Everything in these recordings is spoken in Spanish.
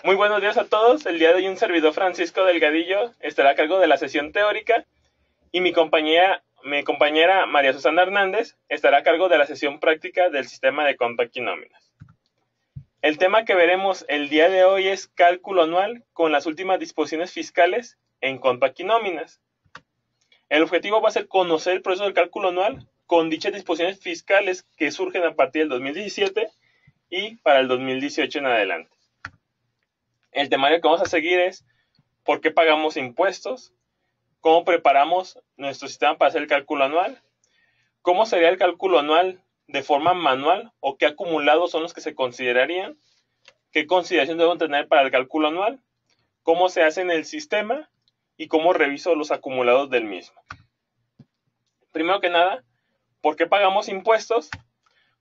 Muy buenos días a todos. El día de hoy un servidor Francisco Delgadillo estará a cargo de la sesión teórica y mi compañera María Susana Hernández estará a cargo de la sesión práctica del sistema de Compact y nóminas. El tema que veremos el día de hoy es cálculo anual con las últimas disposiciones fiscales en Compact y nóminas. El objetivo va a ser conocer el proceso del cálculo anual con dichas disposiciones fiscales que surgen a partir del 2017 y para el 2018 en adelante. El temario que vamos a seguir es por qué pagamos impuestos, cómo preparamos nuestro sistema para hacer el cálculo anual, cómo sería el cálculo anual de forma manual o qué acumulados son los que se considerarían, qué consideración debemos tener para el cálculo anual, cómo se hace en el sistema y cómo reviso los acumulados del mismo. Primero que nada, ¿por qué pagamos impuestos?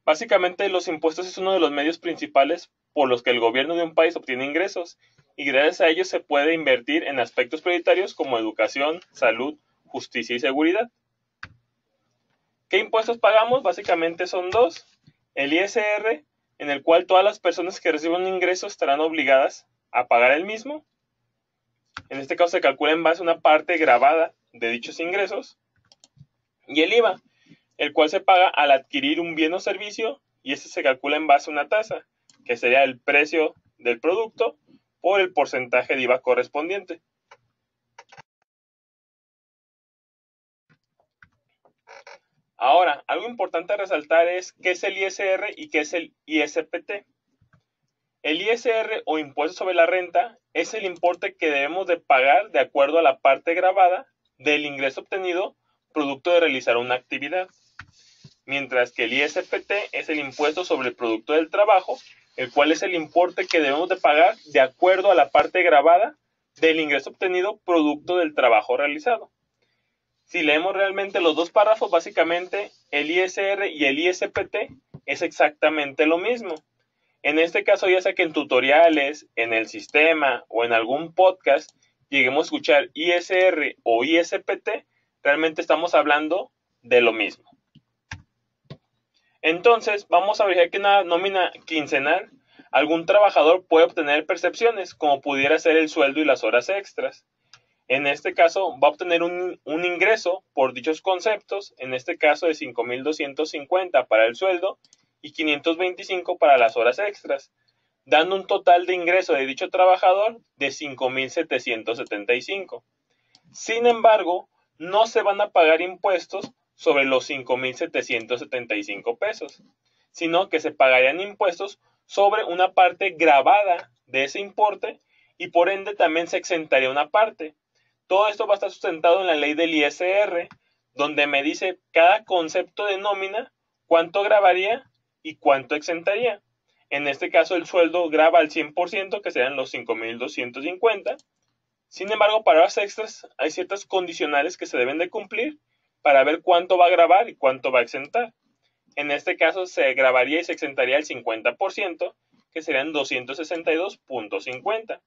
Básicamente los impuestos es uno de los medios principales por los que el gobierno de un país obtiene ingresos y gracias a ellos se puede invertir en aspectos prioritarios como educación, salud, justicia y seguridad. ¿Qué impuestos pagamos? Básicamente son dos. El ISR, en el cual todas las personas que reciben un ingreso estarán obligadas a pagar el mismo. En este caso se calcula en base a una parte gravada de dichos ingresos. Y el IVA, el cual se paga al adquirir un bien o servicio y este se calcula en base a una tasa, que sería el precio del producto por el porcentaje de IVA correspondiente. Ahora, algo importante a resaltar es qué es el ISR y qué es el ISPT. El ISR o impuesto sobre la renta es el importe que debemos de pagar de acuerdo a la parte gravada del ingreso obtenido producto de realizar una actividad. Mientras que el ISPT es el impuesto sobre el producto del trabajo, el cual es el importe que debemos de pagar de acuerdo a la parte gravada del ingreso obtenido producto del trabajo realizado. Si leemos realmente los dos párrafos, básicamente el ISR y el ISPT es exactamente lo mismo. En este caso, ya sea que en tutoriales, en el sistema o en algún podcast lleguemos a escuchar ISR o ISPT, realmente estamos hablando de lo mismo. Entonces, vamos a verificar que en una nómina quincenal algún trabajador puede obtener percepciones, como pudiera ser el sueldo y las horas extras. En este caso, va a obtener un ingreso por dichos conceptos, en este caso de 5,250 para el sueldo y 525 para las horas extras, dando un total de ingreso de dicho trabajador de 5,775. Sin embargo, no se van a pagar impuestos sobre los 5,775 pesos, sino que se pagarían impuestos sobre una parte gravada de ese importe y por ende también se exentaría una parte. Todo esto va a estar sustentado en la ley del ISR, donde me dice cada concepto de nómina cuánto gravaría y cuánto exentaría. En este caso el sueldo grava al 100%, que serían los 5,250. Sin embargo, para horas extras hay ciertas condicionales que se deben de cumplir para ver cuánto va a gravar y cuánto va a exentar. En este caso se grabaría y se exentaría el 50%, que serían 262,50,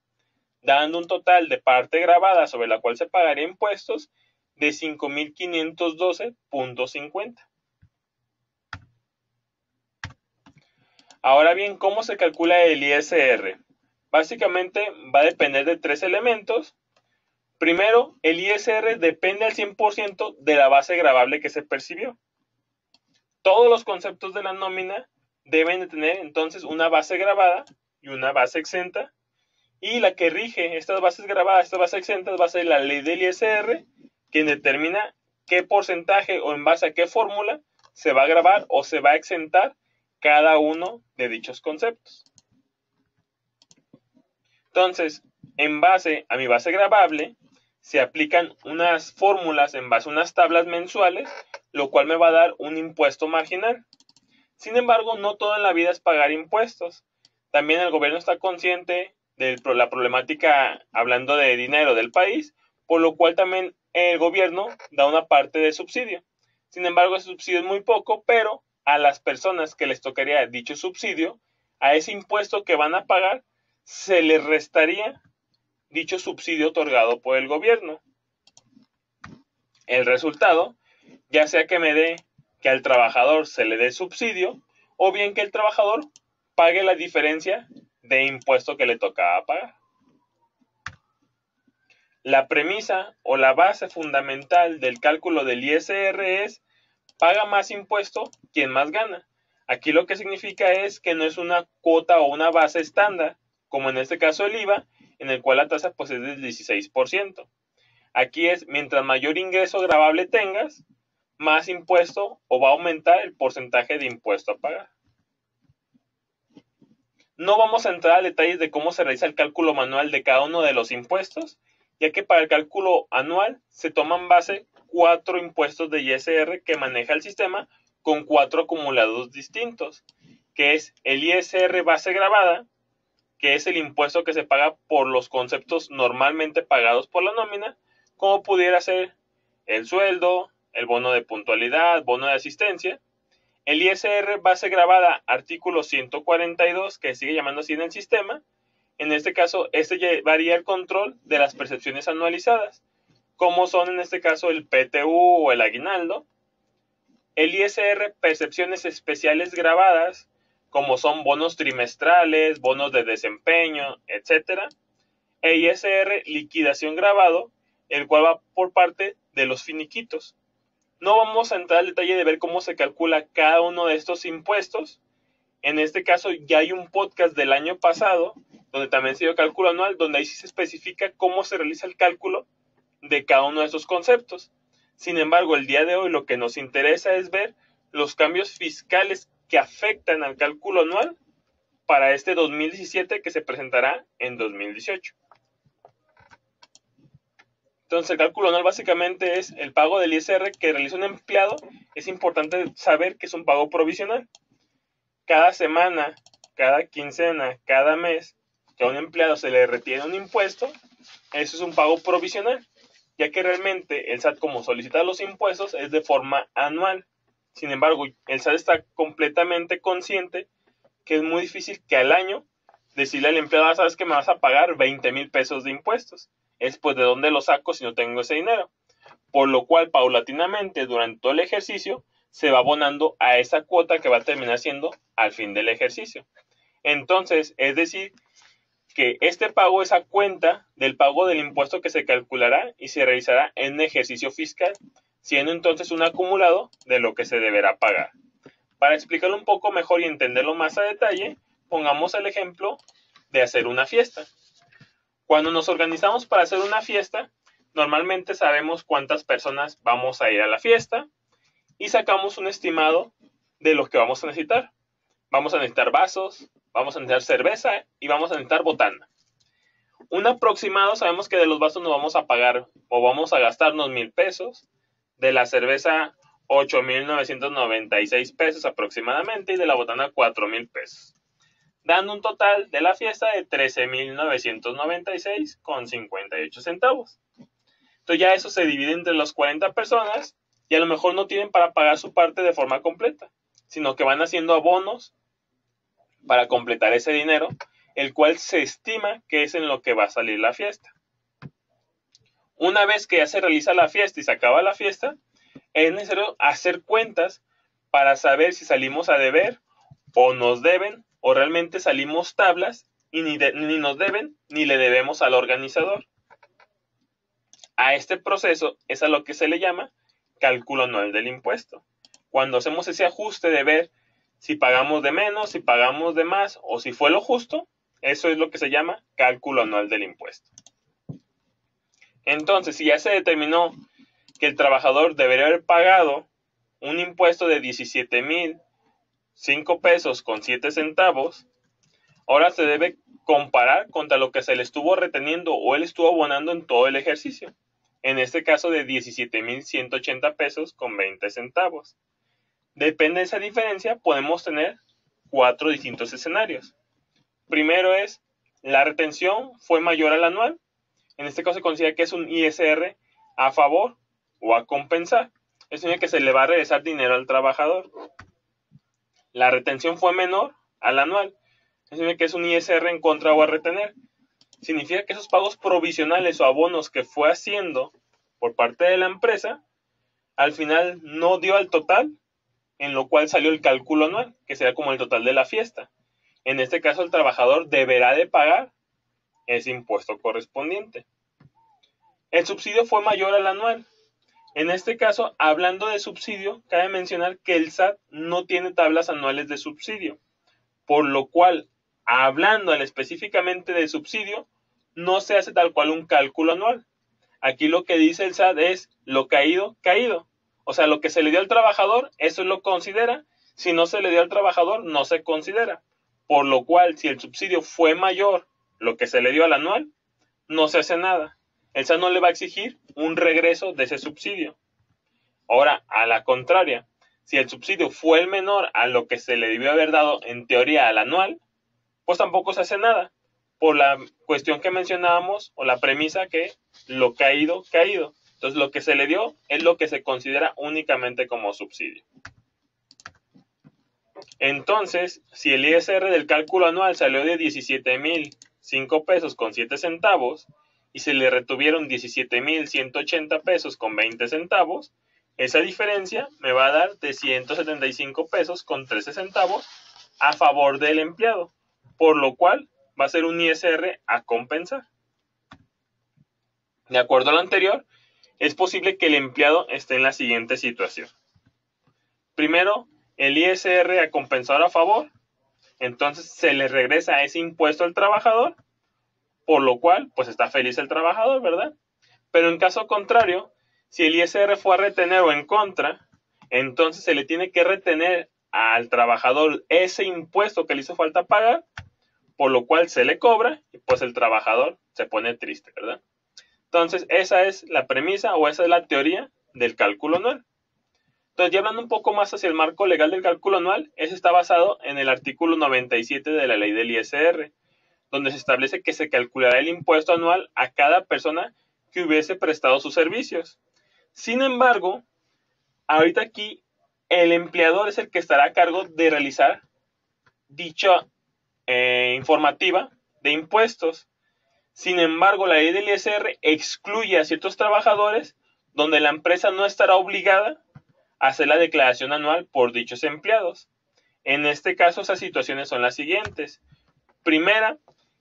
dando un total de parte gravada sobre la cual se pagaría impuestos de 5,512,50. Ahora bien, ¿cómo se calcula el ISR? Básicamente va a depender de tres elementos. Primero, el ISR depende al 100% de la base gravable que se percibió. Todos los conceptos de la nómina deben de tener entonces una base gravada y una base exenta, y la que rige estas bases gravadas, estas bases exentas, va a ser la ley del ISR, quien determina qué porcentaje o en base a qué fórmula se va a gravar o se va a exentar cada uno de dichos conceptos. Entonces, en base a mi base gravable, se aplican unas fórmulas en base a unas tablas mensuales, lo cual me va a dar un impuesto marginal. Sin embargo, no todo en la vida es pagar impuestos. También el gobierno está consciente de la problemática, hablando de dinero del país, por lo cual también el gobierno da una parte de subsidio. Sin embargo, ese subsidio es muy poco, pero a las personas que les tocaría dicho subsidio, a ese impuesto que van a pagar, se les restaría dicho subsidio otorgado por el gobierno. El resultado, ya sea que al trabajador se le dé subsidio, o bien que el trabajador pague la diferencia de impuesto que le tocaba pagar. La premisa o la base fundamental del cálculo del ISR es paga más impuesto quien más gana. Aquí lo que significa es que no es una cuota o una base estándar, como en este caso el IVA, en el cual la tasa pues es del 16%. Aquí es, mientras mayor ingreso gravable tengas, más impuesto o va a aumentar el porcentaje de impuesto a pagar. No vamos a entrar a detalles de cómo se realiza el cálculo manual de cada uno de los impuestos, ya que para el cálculo anual se toman base 4 impuestos de ISR que maneja el sistema con 4 acumulados distintos, que es el ISR base gravada, que es el impuesto que se paga por los conceptos normalmente pagados por la nómina, como pudiera ser el sueldo, el bono de puntualidad, bono de asistencia. El ISR base gravada, artículo 142, que sigue llamando así en el sistema. En este caso, este llevaría el control de las percepciones anualizadas, como son en este caso el PTU o el aguinaldo. El ISR percepciones especiales gravadas, como son bonos trimestrales, bonos de desempeño, etc. E ISR liquidación gravado, el cual va por parte de los finiquitos. No vamos a entrar al detalle de ver cómo se calcula cada uno de estos impuestos. En este caso ya hay un podcast del año pasado, donde también se dio cálculo anual, donde ahí sí se especifica cómo se realiza el cálculo de cada uno de estos conceptos. Sin embargo, el día de hoy lo que nos interesa es ver los cambios fiscales que afectan al cálculo anual para este 2017 que se presentará en 2018. Entonces, el cálculo anual básicamente es el pago del ISR que realiza un empleado. Es importante saber que es un pago provisional. Cada semana, cada quincena, cada mes que a un empleado se le retiene un impuesto, eso es un pago provisional, ya que realmente el SAT, como solicita los impuestos, es de forma anual. Sin embargo, el SAT está completamente consciente que es muy difícil que al año decirle al empleado, sabes que me vas a pagar 20,000 pesos de impuestos. Es pues de dónde lo saco si no tengo ese dinero. Por lo cual, paulatinamente, durante todo el ejercicio, se va abonando a esa cuota que va a terminar siendo al fin del ejercicio. Entonces, es decir, que este pago es a cuenta del pago del impuesto que se calculará y se realizará en un ejercicio fiscal, siendo entonces un acumulado de lo que se deberá pagar. Para explicarlo un poco mejor y entenderlo más a detalle, pongamos el ejemplo de hacer una fiesta. Cuando nos organizamos para hacer una fiesta, normalmente sabemos cuántas personas vamos a ir a la fiesta y sacamos un estimado de lo que vamos a necesitar. Vamos a necesitar vasos, vamos a necesitar cerveza y vamos a necesitar botana. Un aproximado, sabemos que de los vasos nos vamos a pagar o vamos a gastarnos 1,000 pesos, de la cerveza 8,996 pesos aproximadamente y de la botana 4,000 pesos, dando un total de la fiesta de 13,996,58 centavos. Entonces ya eso se divide entre las 40 personas y a lo mejor no tienen para pagar su parte de forma completa, sino que van haciendo abonos para completar ese dinero, el cual se estima que es en lo que va a salir la fiesta. Una vez que ya se realiza la fiesta y se acaba la fiesta, es necesario hacer cuentas para saber si salimos a deber o nos deben o realmente salimos tablas y ni nos deben ni le debemos al organizador. A este proceso es a lo que se le llama cálculo anual del impuesto. Cuando hacemos ese ajuste de ver si pagamos de menos, si pagamos de más o si fue lo justo, eso es lo que se llama cálculo anual del impuesto. Entonces, si ya se determinó que el trabajador debería haber pagado un impuesto de 17,005 pesos con 7 centavos, ahora se debe comparar contra lo que se le estuvo reteniendo o él estuvo abonando en todo el ejercicio. En este caso de 17,180 pesos con 20 centavos. Depende de esa diferencia, podemos tener 4 distintos escenarios. Primero es, la retención fue mayor al anual. En este caso se considera que es un ISR a favor o a compensar. Es decir, que se le va a regresar dinero al trabajador. La retención fue menor al anual. Es decir, que es un ISR en contra o a retener. Significa que esos pagos provisionales o abonos que fue haciendo por parte de la empresa, al final no dio al total, en lo cual salió el cálculo anual, que sería como el total de la fiesta. En este caso, el trabajador deberá de pagar ese impuesto correspondiente. El subsidio fue mayor al anual. En este caso, hablando de subsidio, cabe mencionar que el SAT no tiene tablas anuales de subsidio, por lo cual, hablando específicamente de subsidio, no se hace tal cual un cálculo anual. Aquí lo que dice el SAT es lo caído, caído. O sea, lo que se le dio al trabajador, eso lo considera. Si no se le dio al trabajador, no se considera. Por lo cual, si el subsidio fue mayor lo que se le dio al anual, no se hace nada. El SAT no le va a exigir un regreso de ese subsidio. Ahora, a la contraria, si el subsidio fue el menor a lo que se le debió haber dado en teoría al anual, pues tampoco se hace nada, por la cuestión que mencionábamos o la premisa que lo caído, caído. Entonces lo que se le dio es lo que se considera únicamente como subsidio. Entonces, si el ISR del cálculo anual salió de 17,005 pesos con 7 centavos y se le retuvieron 17,180 pesos con 20 centavos, esa diferencia me va a dar de 175 pesos con 13 centavos a favor del empleado, por lo cual va a ser un ISR a compensar. De acuerdo a lo anterior, es posible que el empleado esté en la siguiente situación. Primero, el ISR a compensar a favor, entonces se le regresa ese impuesto al trabajador, por lo cual pues está feliz el trabajador, ¿verdad? Pero en caso contrario, si el ISR fue a retener o en contra, entonces se le tiene que retener al trabajador ese impuesto que le hizo falta pagar, por lo cual se le cobra y pues el trabajador se pone triste, ¿verdad? Entonces esa es la premisa o esa es la teoría del cálculo anual. Entonces, ya hablando un poco más hacia el marco legal del cálculo anual, ese está basado en el artículo 97 de la ley del ISR, donde se establece que se calculará el impuesto anual a cada persona que hubiese prestado sus servicios. Sin embargo, ahorita aquí el empleador es el que estará a cargo de realizar dicha informativa de impuestos. Sin embargo, la ley del ISR excluye a ciertos trabajadores donde la empresa no estará obligada a hacer la declaración anual por dichos empleados. En este caso, esas situaciones son las siguientes. Primera,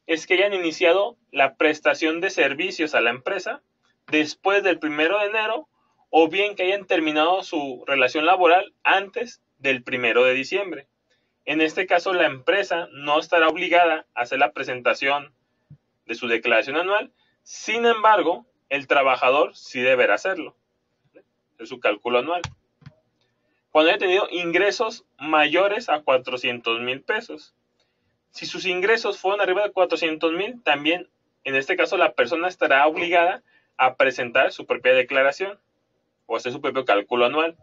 es que hayan iniciado la prestación de servicios a la empresa después del 1 de enero o bien que hayan terminado su relación laboral antes del 1 de diciembre. En este caso, la empresa no estará obligada a hacer la presentación de su declaración anual. Sin embargo, el trabajador sí deberá hacerlo, de su cálculo anual. Cuando haya tenido ingresos mayores a 400,000 pesos. Si sus ingresos fueron arriba de 400,000, también en este caso la persona estará obligada a presentar su propia declaración o hacer su propio cálculo anual.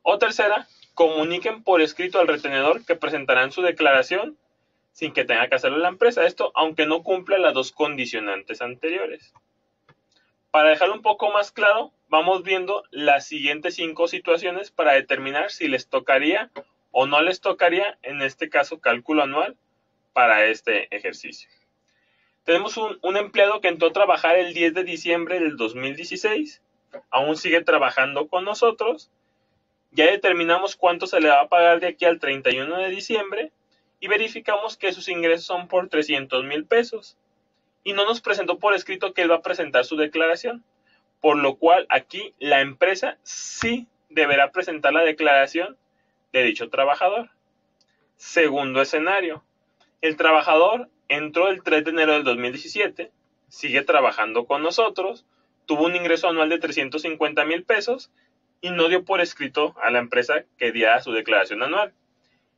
O tercera, comuniquen por escrito al retenedor que presentarán su declaración sin que tenga que hacerlo la empresa. Esto aunque no cumpla las dos condicionantes anteriores. Para dejarlo un poco más claro, vamos viendo las siguientes 5 situaciones para determinar si les tocaría o no les tocaría, en este caso, cálculo anual para este ejercicio. Tenemos un empleado que entró a trabajar el 10 de diciembre del 2016, aún sigue trabajando con nosotros, ya determinamos cuánto se le va a pagar de aquí al 31 de diciembre y verificamos que sus ingresos son por 300,000 pesos. Y no nos presentó por escrito que él va a presentar su declaración, por lo cual aquí la empresa sí deberá presentar la declaración de dicho trabajador. Segundo escenario, el trabajador entró el 3 de enero del 2017, sigue trabajando con nosotros, tuvo un ingreso anual de 350,000 pesos y no dio por escrito a la empresa que diera su declaración anual.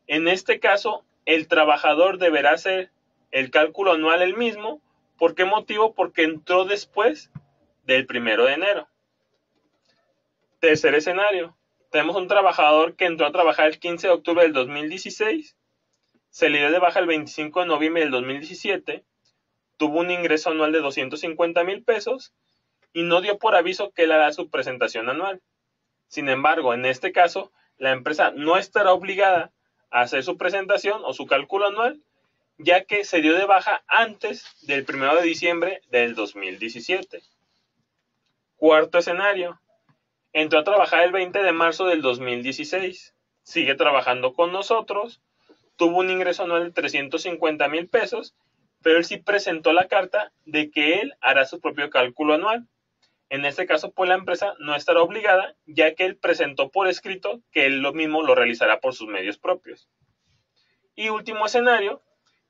En este caso, el trabajador deberá hacer el cálculo anual él mismo. ¿Por qué motivo? Porque entró después del 1 de enero. Tercer escenario. Tenemos un trabajador que entró a trabajar el 15 de octubre del 2016, se le dio de baja el 25 de noviembre del 2017, tuvo un ingreso anual de 250,000 pesos y no dio por aviso que él hará su presentación anual. Sin embargo, en este caso, la empresa no estará obligada a hacer su presentación o su cálculo anual, ya que se dio de baja antes del 1 de diciembre del 2017. Cuarto escenario. Entró a trabajar el 20 de marzo del 2016. Sigue trabajando con nosotros. tuvo un ingreso anual de 350,000 pesos, pero él sí presentó la carta de que él hará su propio cálculo anual. En este caso, pues la empresa no estará obligada, ya que él presentó por escrito que él lo mismo lo realizará por sus medios propios. Y último escenario,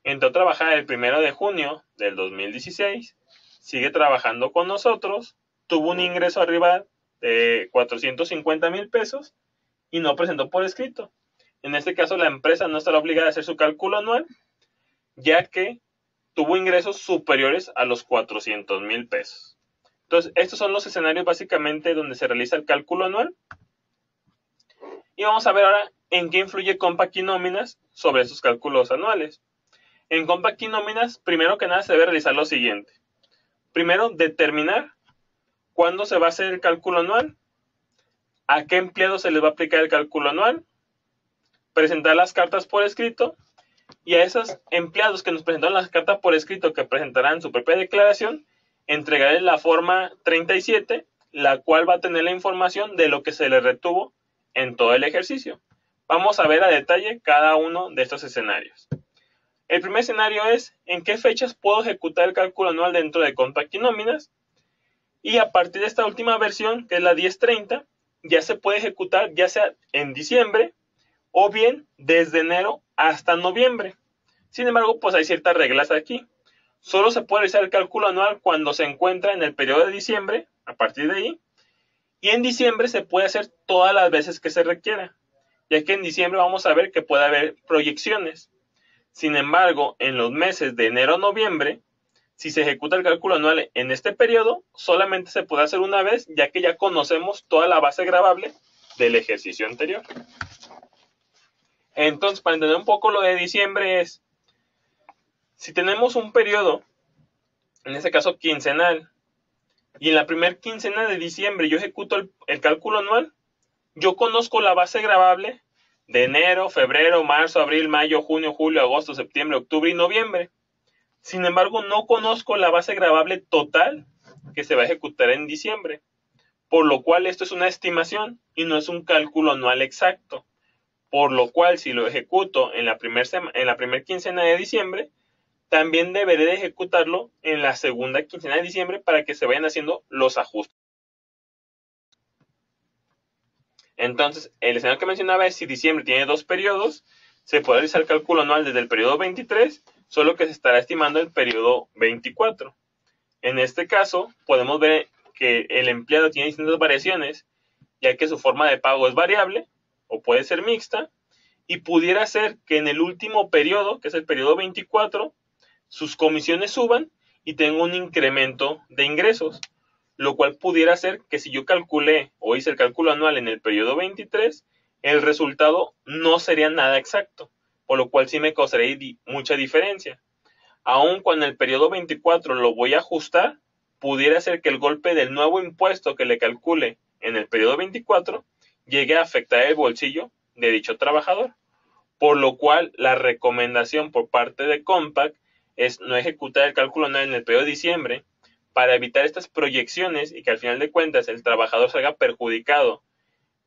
entró a trabajar el 1 de junio del 2016, sigue trabajando con nosotros, tuvo un ingreso arriba de 450,000 pesos y no presentó por escrito. En este caso, la empresa no estará obligada a hacer su cálculo anual, ya que tuvo ingresos superiores a los 400,000 pesos. Entonces, estos son los escenarios básicamente donde se realiza el cálculo anual. Y vamos a ver ahora en qué influye Compact y Nóminas sobre esos cálculos anuales. En Compact y Nóminas, primero que nada se debe realizar lo siguiente. Primero, determinar cuándo se va a hacer el cálculo anual, a qué empleados se les va a aplicar el cálculo anual, presentar las cartas por escrito, y a esos empleados que nos presentaron las cartas por escrito que presentarán su propia declaración, entregarles la forma 37, la cual va a tener la información de lo que se les retuvo en todo el ejercicio. Vamos a ver a detalle cada uno de estos escenarios. El primer escenario es en qué fechas puedo ejecutar el cálculo anual dentro de Compact y Nóminas, y a partir de esta última versión, que es la 1030, ya se puede ejecutar ya sea en diciembre o bien desde enero hasta noviembre. Sin embargo, pues hay ciertas reglas aquí. Solo se puede realizar el cálculo anual cuando se encuentra en el periodo de diciembre, a partir de ahí, y en diciembre se puede hacer todas las veces que se requiera, ya que en diciembre vamos a ver que puede haber proyecciones. Sin embargo, en los meses de enero a noviembre, si se ejecuta el cálculo anual en este periodo, solamente se puede hacer una vez, ya que ya conocemos toda la base gravable del ejercicio anterior. Entonces, para entender un poco lo de diciembre es, si tenemos un periodo, en este caso quincenal, y en la primera quincena de diciembre yo ejecuto el cálculo anual, yo conozco la base gravable de enero, febrero, marzo, abril, mayo, junio, julio, agosto, septiembre, octubre y noviembre. Sin embargo, no conozco la base gravable total que se va a ejecutar en diciembre, por lo cual esto es una estimación y no es un cálculo anual exacto. Por lo cual, si lo ejecuto en la primera quincena de diciembre, también deberé de ejecutarlo en la segunda quincena de diciembre para que se vayan haciendo los ajustes. Entonces, el escenario que mencionaba es si diciembre tiene 2 periodos, se puede realizar el cálculo anual desde el periodo 23, solo que se estará estimando el periodo 24. En este caso, podemos ver que el empleado tiene distintas variaciones, ya que su forma de pago es variable o puede ser mixta, y pudiera ser que en el último periodo, que es el periodo 24, sus comisiones suban y tenga un incremento de ingresos, lo cual pudiera ser que si yo calculé o hice el cálculo anual en el periodo 23, el resultado no sería nada exacto, por lo cual sí me causaría mucha diferencia. Aun cuando el periodo 24 lo voy a ajustar, pudiera ser que el golpe del nuevo impuesto que le calcule en el periodo 24 llegue a afectar el bolsillo de dicho trabajador, por lo cual la recomendación por parte de Compact es no ejecutar el cálculo anual en el periodo de diciembre para evitar estas proyecciones y que al final de cuentas el trabajador salga perjudicado,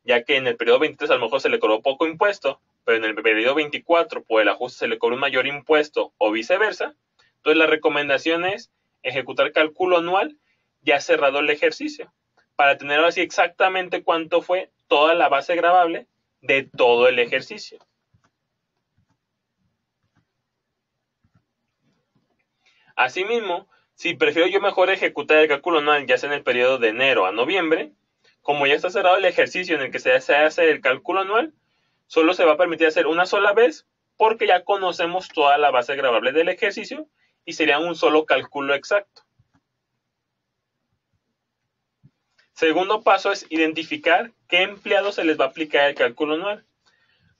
ya que en el periodo 23 a lo mejor se le cobró poco impuesto, pero en el periodo 24 por el ajuste se le cobró un mayor impuesto o viceversa. Entonces la recomendación es ejecutar cálculo anual ya cerrado el ejercicio, para tener así exactamente cuánto fue toda la base gravable de todo el ejercicio. Asimismo, si prefiero yo mejor ejecutar el cálculo anual ya sea en el periodo de enero a noviembre, como ya está cerrado el ejercicio en el que se hace el cálculo anual, solo se va a permitir hacer una sola vez porque ya conocemos toda la base gravable del ejercicio y sería un solo cálculo exacto. Segundo paso es identificar qué empleados se les va a aplicar el cálculo anual.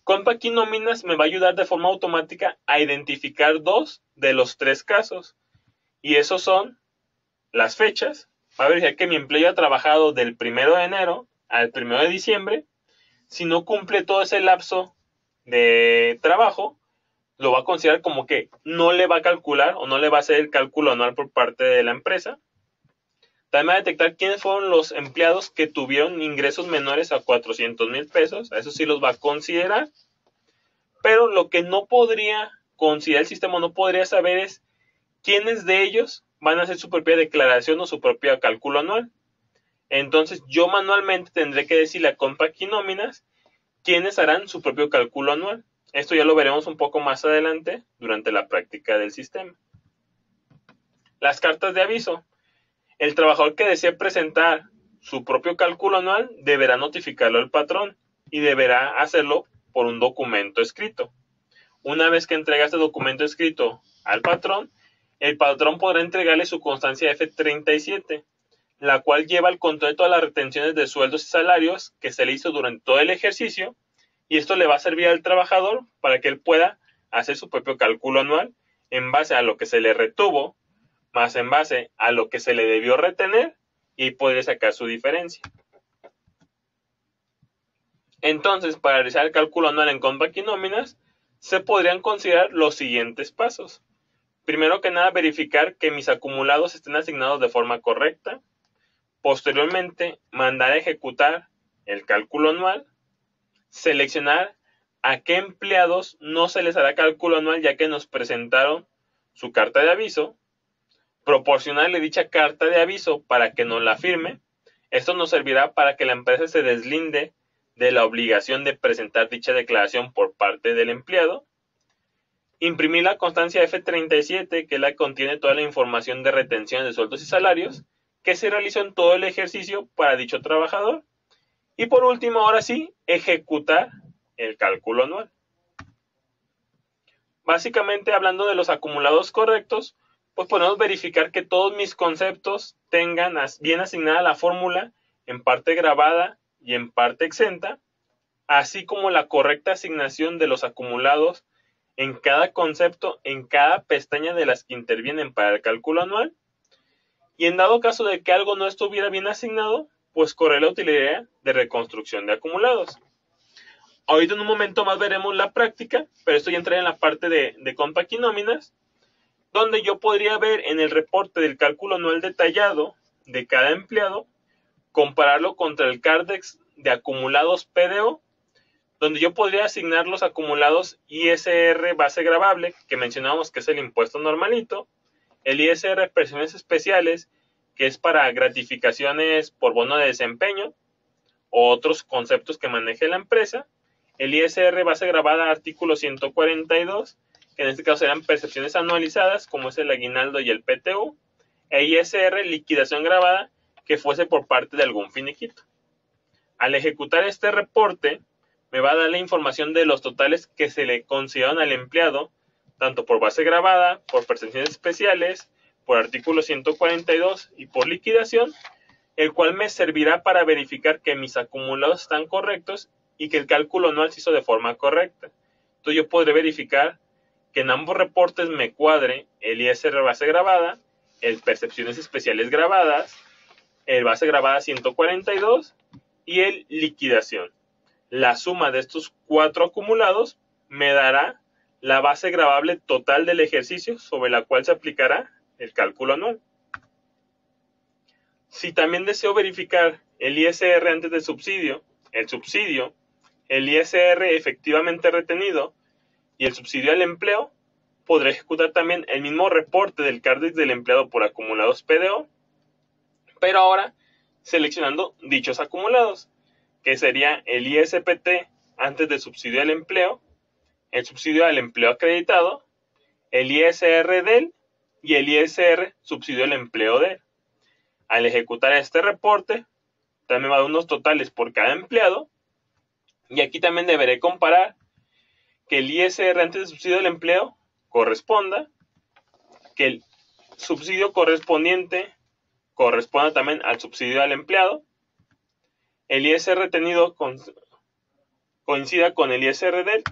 Compact y Nóminas me va a ayudar de forma automática a identificar 2 de los 3 casos. Y esos son las fechas. Va a verificar que mi empleo ha trabajado del 1 de enero al 1 de diciembre. Si no cumple todo ese lapso de trabajo, lo va a considerar como que no le va a calcular o no le va a hacer el cálculo anual por parte de la empresa. También va a detectar quiénes fueron los empleados que tuvieron ingresos menores a 400,000 pesos. A eso sí los va a considerar. pero lo que no podría considerar el sistema, no podría saber es quiénes de ellos van a hacer su propia declaración o su propio cálculo anual. Entonces yo manualmente tendré que decirle a Compact y Nóminas quiénes harán su propio cálculo anual. Esto ya lo veremos un poco más adelante durante la práctica del sistema. Las cartas de aviso. El trabajador que desee presentar su propio cálculo anual deberá notificarlo al patrón y deberá hacerlo por un documento escrito. Una vez que entrega este documento escrito al patrón, el patrón podrá entregarle su constancia F-37, la cual lleva el control de todas las retenciones de sueldos y salarios que se le hizo durante todo el ejercicio, y esto le va a servir al trabajador para que él pueda hacer su propio cálculo anual en base a lo que se le retuvo, más en base a lo que se le debió retener, y poder sacar su diferencia. Entonces, para realizar el cálculo anual en Compact y Nóminas, se podrían considerar los siguientes pasos. Primero que nada, verificar que mis acumulados estén asignados de forma correcta. Posteriormente, mandar a ejecutar el cálculo anual. Seleccionar a qué empleados no se les hará cálculo anual ya que nos presentaron su carta de aviso. Proporcionarle dicha carta de aviso para que nos la firme. Esto nos servirá para que la empresa se deslinde de la obligación de presentar dicha declaración por parte del empleado. Imprimir la constancia F-37, que es la que contiene toda la información de retención de sueldos y salarios que se realizó en todo el ejercicio para dicho trabajador. Y por último, ahora sí, ejecutar el cálculo anual. Básicamente, hablando de los acumulados correctos, pues podemos verificar que todos mis conceptos tengan bien asignada la fórmula en parte grabada y en parte exenta, así como la correcta asignación de los acumulados en cada concepto, en cada pestaña de las que intervienen para el cálculo anual. Y en dado caso de que algo no estuviera bien asignado, pues corre la utilidad de reconstrucción de acumulados. Ahorita en un momento más veremos la práctica, pero esto ya entra en la parte de Compact y Nóminas, donde yo podría ver en el reporte del cálculo anual detallado de cada empleado, compararlo contra el Cardex de acumulados PDO, donde yo podría asignar los acumulados ISR base gravable, que mencionábamos que es el impuesto normalito, el ISR prestaciones especiales, que es para gratificaciones por bono de desempeño, o otros conceptos que maneje la empresa, el ISR base gravada artículo 142, que en este caso serán percepciones anualizadas, como es el aguinaldo y el PTU, e ISR liquidación gravada, que fuese por parte de algún finiquito. Al ejecutar este reporte, me va a dar la información de los totales que se le consideraron al empleado, tanto por base gravada, por percepciones especiales, por artículo 142 y por liquidación, el cual me servirá para verificar que mis acumulados están correctos y que el cálculo anual se hizo de forma correcta. Entonces yo podré verificar que en ambos reportes me cuadre el ISR base gravada, el percepciones especiales grabadas, el base gravada 142 y el liquidación. La suma de estos 4 acumulados me dará la base gravable total del ejercicio sobre la cual se aplicará el cálculo anual. Si también deseo verificar el ISR antes del subsidio, el ISR efectivamente retenido y el subsidio al empleo, podré ejecutar también el mismo reporte del Cardex del empleado por acumulados PDO, pero ahora seleccionando dichos acumulados, que sería el ISPT antes del subsidio al empleo, el subsidio al empleo acreditado, el ISR del y el ISR subsidio al empleo del. Al ejecutar este reporte, también me va a dar unos totales por cada empleado, y aquí también deberé comparar que el ISR antes del subsidio al empleo corresponda, que el subsidio correspondiente corresponda también al subsidio al empleado, el ISR retenido coincida con el ISR del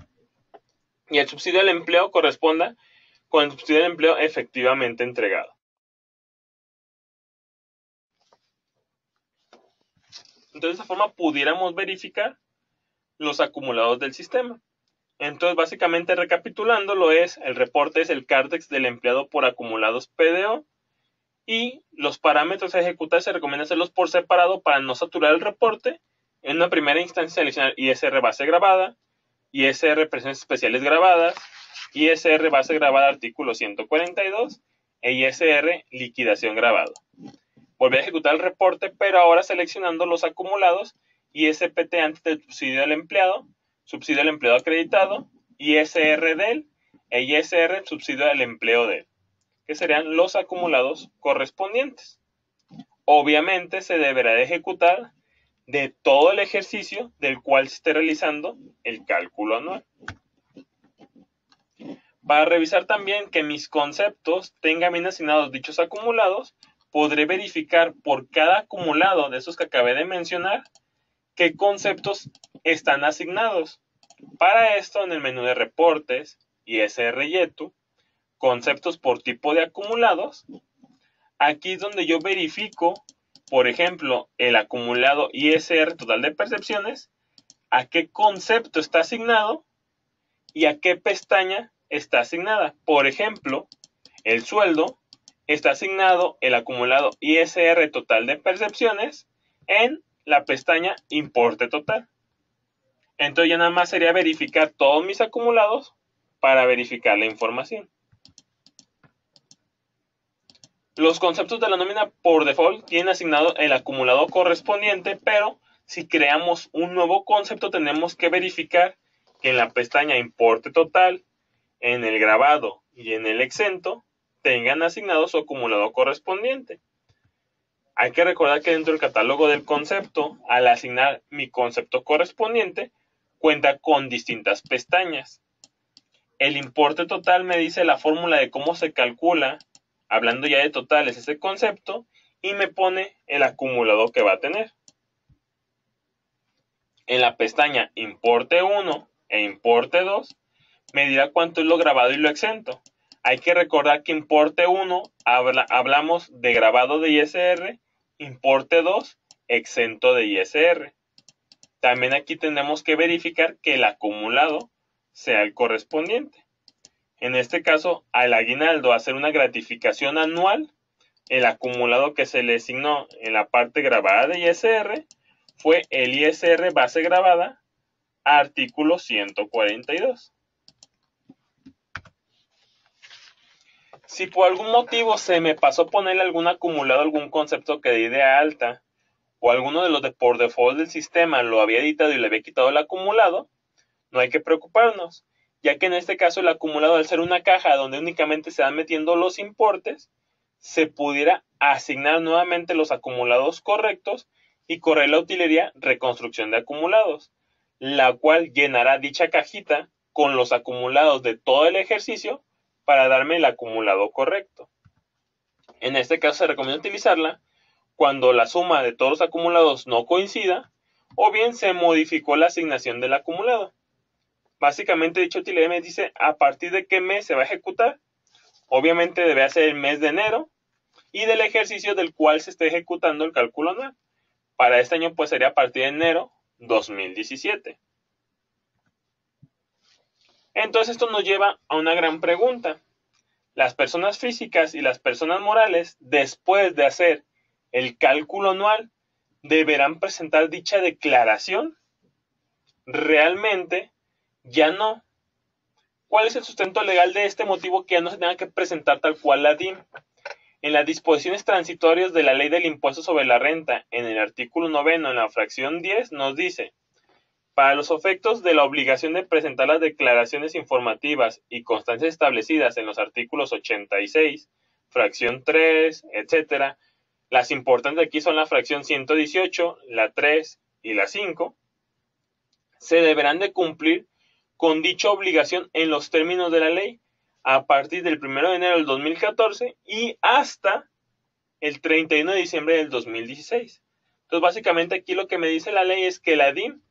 y el subsidio al empleo corresponda con el subsidio al empleo efectivamente entregado. Entonces, de esta forma pudiéramos verificar los acumulados del sistema. Entonces, básicamente recapitulándolo, el reporte es el Cardex del empleado por acumulados PDO, y los parámetros a ejecutar se recomienda hacerlos por separado para no saturar el reporte. En una primera instancia seleccionar ISR base gravada, ISR presiones especiales grabadas, ISR base grabada artículo 142 e ISR liquidación grabado. Volví a ejecutar el reporte, pero ahora seleccionando los acumulados ISPT antes del subsidio del empleado acreditado, ISR del e ISR subsidio del empleo del, que serían los acumulados correspondientes. Obviamente se deberá de ejecutar de todo el ejercicio del cual se esté realizando el cálculo anual. Para revisar también que mis conceptos tengan bien asignados dichos acumulados, podré verificar por cada acumulado de esos que acabé de mencionar qué conceptos están asignados. Para esto, en el menú de reportes, ISR y ETU, conceptos por tipo de acumulados, aquí es donde yo verifico, por ejemplo, el acumulado ISR total de percepciones, a qué concepto está asignado y a qué pestaña está asignada. Por ejemplo, el sueldo está asignado el acumulado ISR total de percepciones en la pestaña importe total. Entonces ya nada más sería verificar todos mis acumulados para verificar la información. Los conceptos de la nómina por default tienen asignado el acumulado correspondiente, pero si creamos un nuevo concepto tenemos que verificar que en la pestaña importe total, en el grabado y en el exento tengan asignado su acumulado correspondiente. Hay que recordar que dentro del catálogo del concepto, al asignar mi concepto correspondiente, cuenta con distintas pestañas. El importe total me dice la fórmula de cómo se calcula, hablando ya de totales, ese concepto, y me pone el acumulado que va a tener. En la pestaña importe 1 e importe 2, me dirá cuánto es lo grabado y lo exento. Hay que recordar que importe 1 hablamos de grabado de ISR, importe 2 exento de ISR. También aquí tenemos que verificar que el acumulado sea el correspondiente. En este caso, al aguinaldo hacer una gratificación anual, el acumulado que se le asignó en la parte grabada de ISR fue el ISR base grabada, artículo 142. Si por algún motivo se me pasó ponerle algún acumulado, algún concepto que di de alta, o alguno de los de por default del sistema lo había editado y le había quitado el acumulado, no hay que preocuparnos, ya que en este caso el acumulado, al ser una caja donde únicamente se van metiendo los importes, se pudiera asignar nuevamente los acumulados correctos y correr la utilería reconstrucción de acumulados, la cual llenará dicha cajita con los acumulados de todo el ejercicio para darme el acumulado correcto. En este caso se recomienda utilizarla cuando la suma de todos los acumulados no coincida o bien se modificó la asignación del acumulado. Básicamente dicha utilidad me dice a partir de qué mes se va a ejecutar. Obviamente debe ser el mes de enero y del ejercicio del cual se esté ejecutando el cálculo anual. Para este año pues sería a partir de enero 2017. Entonces esto nos lleva a una gran pregunta. Las personas físicas y las personas morales, después de hacer el cálculo anual, ¿deberán presentar dicha declaración? Realmente ya no. ¿Cuál es el sustento legal de este motivo que ya no se tenga que presentar tal cual la DIM? En las disposiciones transitorias de la Ley del Impuesto sobre la Renta, en el artículo 9, en la fracción 10, nos dice: para los efectos de la obligación de presentar las declaraciones informativas y constancias establecidas en los artículos 86, fracción 3, etc., las importantes aquí son la fracción 118, la 3 y la 5, se deberán de cumplir con dicha obligación en los términos de la ley a partir del 1 de enero del 2014 y hasta el 31 de diciembre del 2016. Entonces, básicamente aquí lo que me dice la ley es que la DIM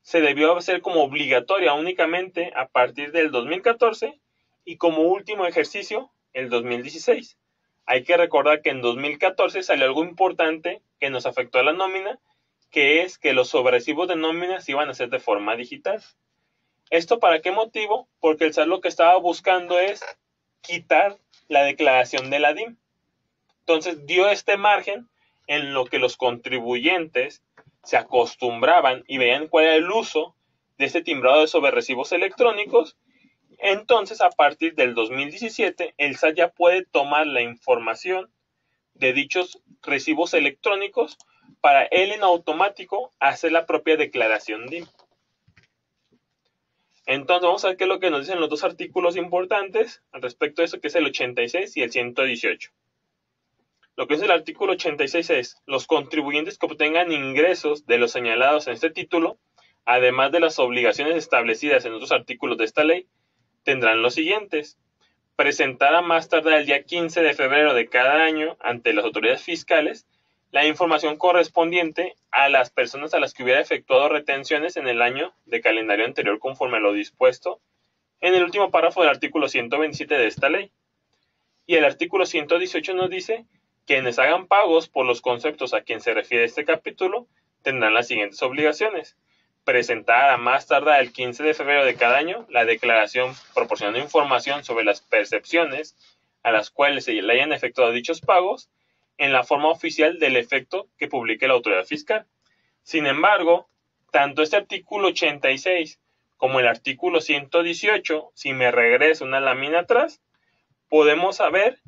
se debió hacer como obligatoria únicamente a partir del 2014 y como último ejercicio el 2016. Hay que recordar que en 2014 salió algo importante que nos afectó a la nómina, que es que los sobresivos de nómina se iban a hacer de forma digital. ¿Esto para qué motivo? Porque el SAT lo que estaba buscando es quitar la declaración de la DIM. Entonces dio este margen en lo que los contribuyentes se acostumbraban y veían cuál era el uso de este timbrado de sobrerecibos electrónicos. Entonces, a partir del 2017, el SAT ya puede tomar la información de dichos recibos electrónicos para él en automático hacer la propia declaración DIM. Entonces vamos a ver qué es lo que nos dicen los dos artículos importantes al respecto de eso, que es el 86 y el 118. Lo que es el artículo 86 es: los contribuyentes que obtengan ingresos de los señalados en este título, además de las obligaciones establecidas en otros artículos de esta ley, tendrán los siguientes: presentar a más tardar el día 15 de febrero de cada año ante las autoridades fiscales la información correspondiente a las personas a las que hubiera efectuado retenciones en el año de calendario anterior conforme a lo dispuesto en el último párrafo del artículo 127 de esta ley. Y el artículo 118 nos dice: quienes hagan pagos por los conceptos a quien se refiere este capítulo tendrán las siguientes obligaciones: presentar a más tardar el 15 de febrero de cada año la declaración proporcionando información sobre las percepciones a las cuales se le hayan efectuado dichos pagos en la forma oficial del efecto que publique la autoridad fiscal. Sin embargo, tanto este artículo 86 como el artículo 118, si me regreso una lámina atrás, podemos saber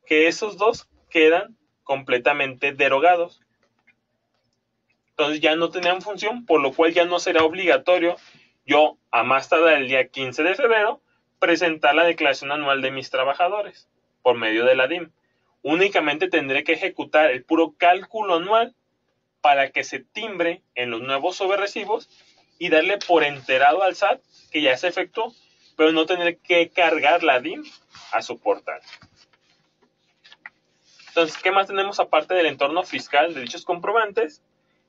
que esos dos quedan completamente derogados. Entonces ya no tenían función, por lo cual ya no será obligatorio yo, a más tardar el día 15 de febrero, presentar la declaración anual de mis trabajadores por medio de la DIM. Únicamente tendré que ejecutar el puro cálculo anual para que se timbre en los nuevos sobrerecibos y darle por enterado al SAT que ya se efectuó, pero no tener que cargar la DIM a su portal. Entonces, ¿qué más tenemos aparte del entorno fiscal de dichos comprobantes?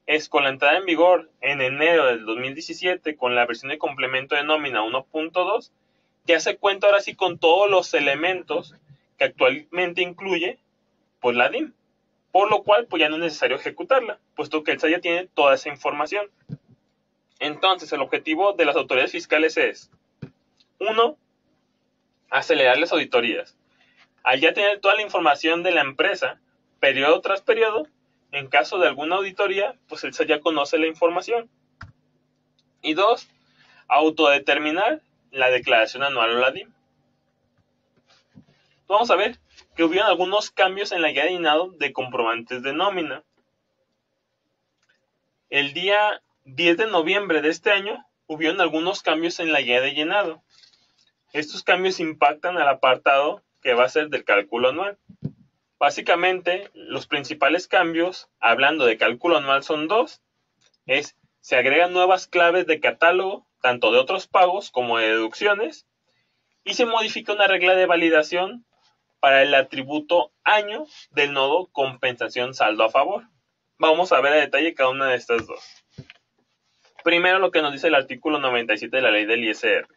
Es con la entrada en vigor en enero del 2017 con la versión de complemento de nómina 1.2, ya se cuenta ahora sí con todos los elementos que actualmente incluye pues la DIM, por lo cual pues ya no es necesario ejecutarla, puesto que el SAT ya tiene toda esa información. Entonces, el objetivo de las autoridades fiscales es: 1. Acelerar las auditorías. Al ya tener toda la información de la empresa, periodo tras periodo, en caso de alguna auditoría, pues el SAT ya conoce la información. Y 2. Autodeterminar la declaración anual o la DIM. Vamos a ver que hubieron algunos cambios en la guía de llenado de comprobantes de nómina. El día 10 de noviembre de este año hubieron algunos cambios en la guía de llenado. Estos cambios impactan al apartado que va a ser del cálculo anual. Básicamente, los principales cambios, hablando de cálculo anual, son dos. Se agregan nuevas claves de catálogo, tanto de otros pagos como de deducciones, y se modifica una regla de validación para el atributo año del nodo compensación saldo a favor. Vamos a ver a detalle cada una de estas dos. Primero, lo que nos dice el artículo 97 de la ley del ISR.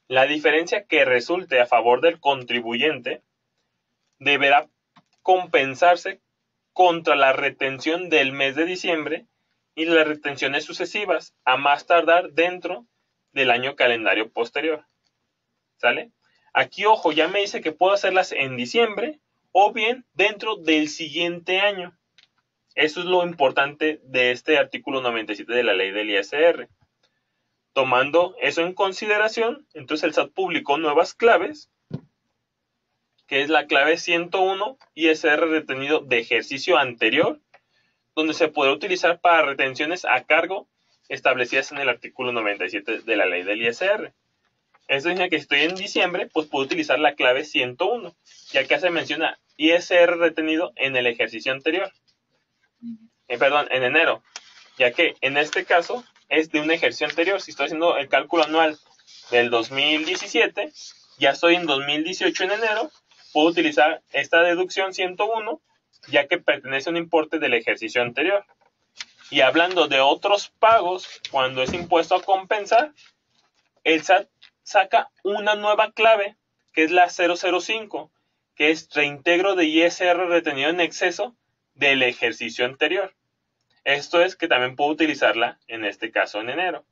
La diferencia que resulte a favor del contribuyente deberá compensarse contra la retención del mes de diciembre y las retenciones sucesivas, a más tardar dentro del año calendario posterior. ¿Sale? Aquí, ojo, ya me dice que puedo hacerlas en diciembre o bien dentro del siguiente año. Eso es lo importante de este artículo 97 de la ley del ISR. Tomando eso en consideración, entonces el SAT publicó nuevas claves, que es la clave 101 ISR retenido de ejercicio anterior, donde se podrá utilizar para retenciones a cargo establecidas en el artículo 97 de la ley del ISR. Esto significa que si estoy en diciembre, pues puedo utilizar la clave 101, ya que se menciona ISR retenido en el ejercicio anterior. En enero, ya que en este caso es de un ejercicio anterior. Si estoy haciendo el cálculo anual del 2017, ya estoy en 2018 en enero, puedo utilizar esta deducción 101, ya que pertenece a un importe del ejercicio anterior. Y hablando de otros pagos, cuando es impuesto a compensar, el SAT saca una nueva clave, que es la 005, que es reintegro de ISR retenido en exceso del ejercicio anterior. Esto es que también puedo utilizarla, en este caso, en enero.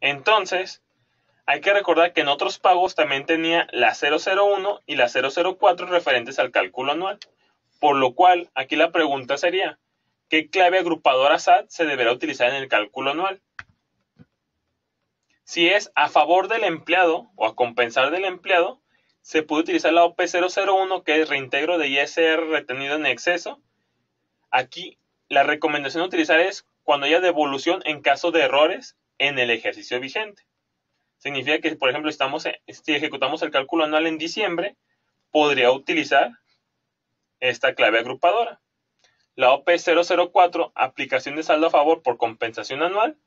Entonces, hay que recordar que en otros pagos también tenía la 001 y la 004 referentes al cálculo anual. Por lo cual, aquí la pregunta sería, ¿qué clave agrupadora SAT se deberá utilizar en el cálculo anual? Si es a favor del empleado o a compensar del empleado, se puede utilizar la OP001, que es reintegro de ISR retenido en exceso. Aquí la recomendación a utilizar es cuando haya devolución en caso de errores en el ejercicio vigente. Significa que, por ejemplo, si ejecutamos el cálculo anual en diciembre, podría utilizar esta clave agrupadora. La OP004, aplicación de saldo a favor por compensación anual.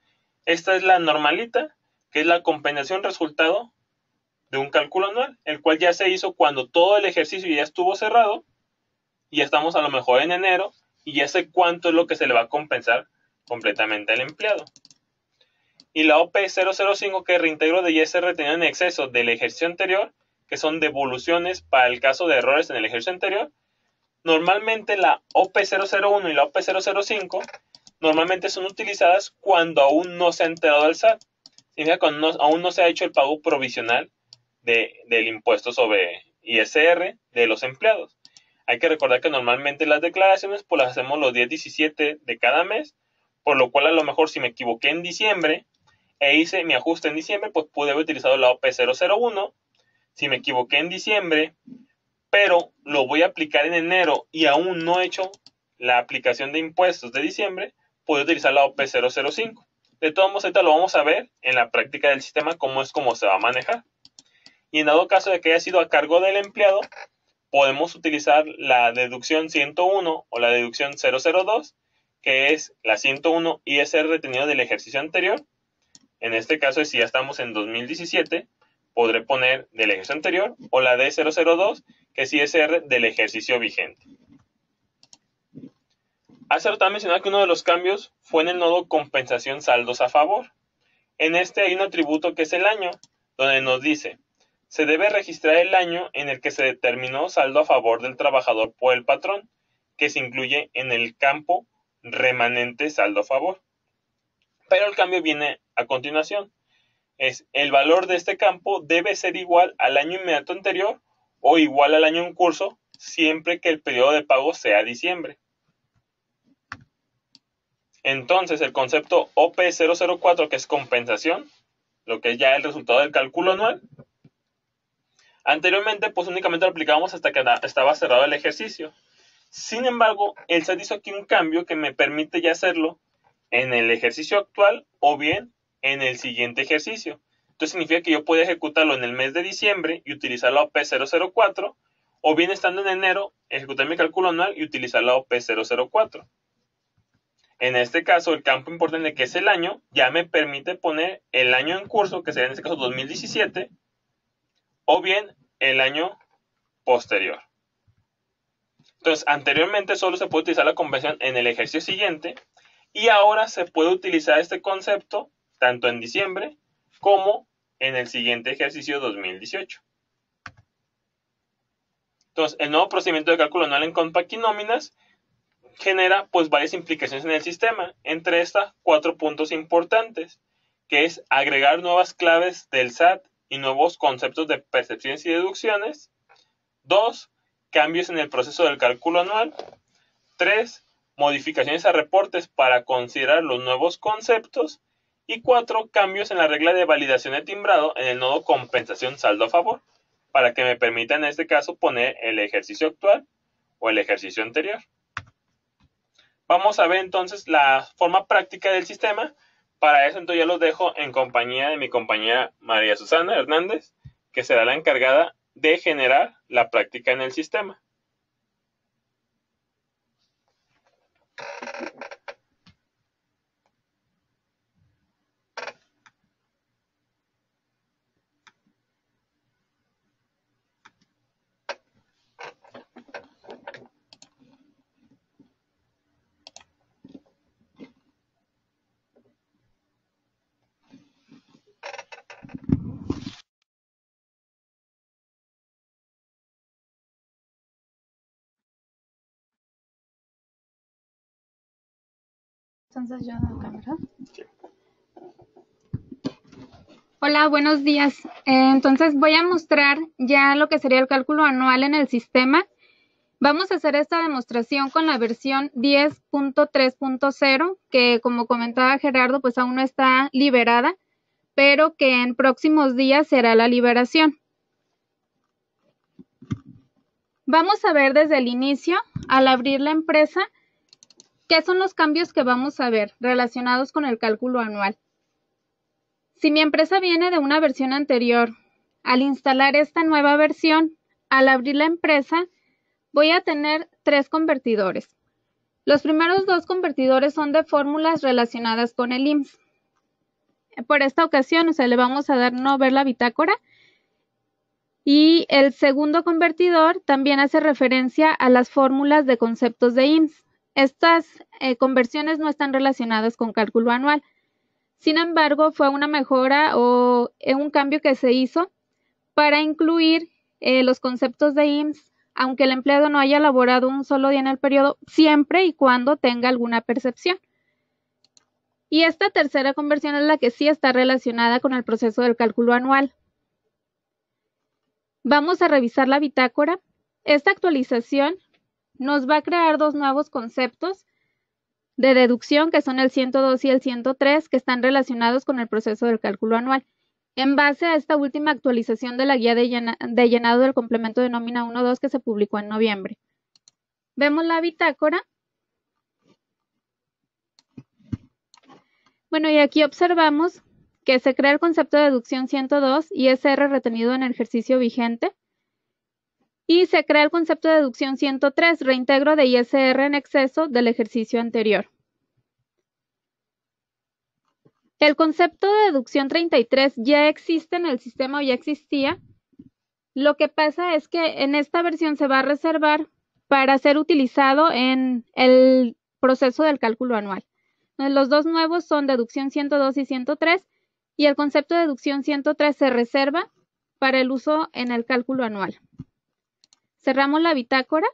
Esta es la normalita, que es la compensación resultado de un cálculo anual, el cual ya se hizo cuando todo el ejercicio ya estuvo cerrado y ya estamos a lo mejor en enero y ya sé cuánto es lo que se le va a compensar completamente al empleado. Y la OP005, que es reintegro de ISR retenido en exceso del ejercicio anterior, que son devoluciones para el caso de errores en el ejercicio anterior. Normalmente la OP001 y la OP005 normalmente son utilizadas cuando aún no se ha enterado el SAT. Significa cuando aún no se ha hecho el pago provisional del impuesto sobre ISR de los empleados. Hay que recordar que normalmente las declaraciones pues las hacemos los días 17 de cada mes, por lo cual a lo mejor si me equivoqué en diciembre e hice mi ajuste en diciembre, pues pude haber utilizado la OP001. Si me equivoqué en diciembre, pero lo voy a aplicar en enero y aún no he hecho la aplicación de impuestos de diciembre, puedo utilizar la OP005. De todos modos, ahorita lo vamos a ver en la práctica del sistema cómo se va a manejar. Y en dado caso de que haya sido a cargo del empleado, podemos utilizar la deducción 101 o la deducción 002, que es la 101 ISR retenido del ejercicio anterior. En este caso, si ya estamos en 2017, podré poner del ejercicio anterior, o la D002, que es ISR del ejercicio vigente. Hace rato mencionar que uno de los cambios fue en el nodo compensación saldos a favor. En este hay un atributo que es el año, donde nos dice, se debe registrar el año en el que se determinó saldo a favor del trabajador por el patrón, que se incluye en el campo remanente saldo a favor. Pero el cambio viene a continuación. Es el valor de este campo debe ser igual al año inmediato anterior o igual al año en curso, siempre que el periodo de pago sea diciembre. Entonces, el concepto OP004, que es compensación, lo que es ya el resultado del cálculo anual, anteriormente pues únicamente lo aplicábamos hasta que estaba cerrado el ejercicio. Sin embargo, el SAT hizo aquí un cambio que me permite ya hacerlo en el ejercicio actual o bien en el siguiente ejercicio. Entonces significa que yo puedo ejecutarlo en el mes de diciembre y utilizar la OP004, o bien estando en enero, ejecutar mi cálculo anual y utilizar la OP004. En este caso, el campo importante que es el año, ya me permite poner el año en curso, que sería en este caso 2017, o bien el año posterior. Entonces, anteriormente solo se puede utilizar la conversión en el ejercicio siguiente y ahora se puede utilizar este concepto tanto en diciembre como en el siguiente ejercicio 2018. Entonces, el nuevo procedimiento de cálculo anual en Compact y nóminas genera pues varias implicaciones en el sistema, entre estas 4 puntos importantes, que es agregar nuevas claves del SAT y nuevos conceptos de percepciones y deducciones. 2. Cambios en el proceso del cálculo anual. 3. Modificaciones a reportes para considerar los nuevos conceptos. Y 4. Cambios en la regla de validación de timbrado en el nodo compensación saldo a favor, para que me permita en este caso poner el ejercicio actual o el ejercicio anterior. Vamos a ver entonces la forma práctica del sistema. Para eso entonces ya los dejo en compañía de mi compañera María Susana Hernández, que será la encargada de generar la práctica en el sistema. Entonces yo no cámara. Hola, buenos días. Entonces voy a mostrar ya lo que sería el cálculo anual en el sistema. Vamos a hacer esta demostración con la versión 10.3.0, que como comentaba Gerardo, pues aún no está liberada, pero que en próximos días será la liberación. Vamos a ver desde el inicio, al abrir la empresa, qué son los cambios que vamos a ver relacionados con el cálculo anual. Si mi empresa viene de una versión anterior, al instalar esta nueva versión, al abrir la empresa, voy a tener 3 convertidores. Los primeros 2 convertidores son de fórmulas relacionadas con el IMSS. Por esta ocasión, le vamos a dar no ver la bitácora. Y el segundo convertidor también hace referencia a las fórmulas de conceptos de IMSS. Estas conversiones no están relacionadas con cálculo anual. Sin embargo, fue una mejora o un cambio que se hizo para incluir los conceptos de IMSS, aunque el empleado no haya laborado un solo día en el periodo, siempre y cuando tenga alguna percepción. Y esta tercera conversión es la que sí está relacionada con el proceso del cálculo anual. Vamos a revisar la bitácora. Esta actualización nos va a crear 2 nuevos conceptos de deducción, que son el 102 y el 103, que están relacionados con el proceso del cálculo anual. En base a esta última actualización de la guía de llenado del complemento de nómina 1.2 que se publicó en noviembre. Vemos la bitácora. Bueno, y aquí observamos que se crea el concepto de deducción 102, ISR retenido en el ejercicio vigente. Y se crea el concepto de deducción 103, reintegro de ISR en exceso del ejercicio anterior. El concepto de deducción 33 ya existe en el sistema o ya existía. Lo que pasa es que en esta versión se va a reservar para ser utilizado en el proceso del cálculo anual. Los 2 nuevos son deducción 102 y 103 y el concepto de deducción 103 se reserva para el uso en el cálculo anual. Cerramos la bitácora.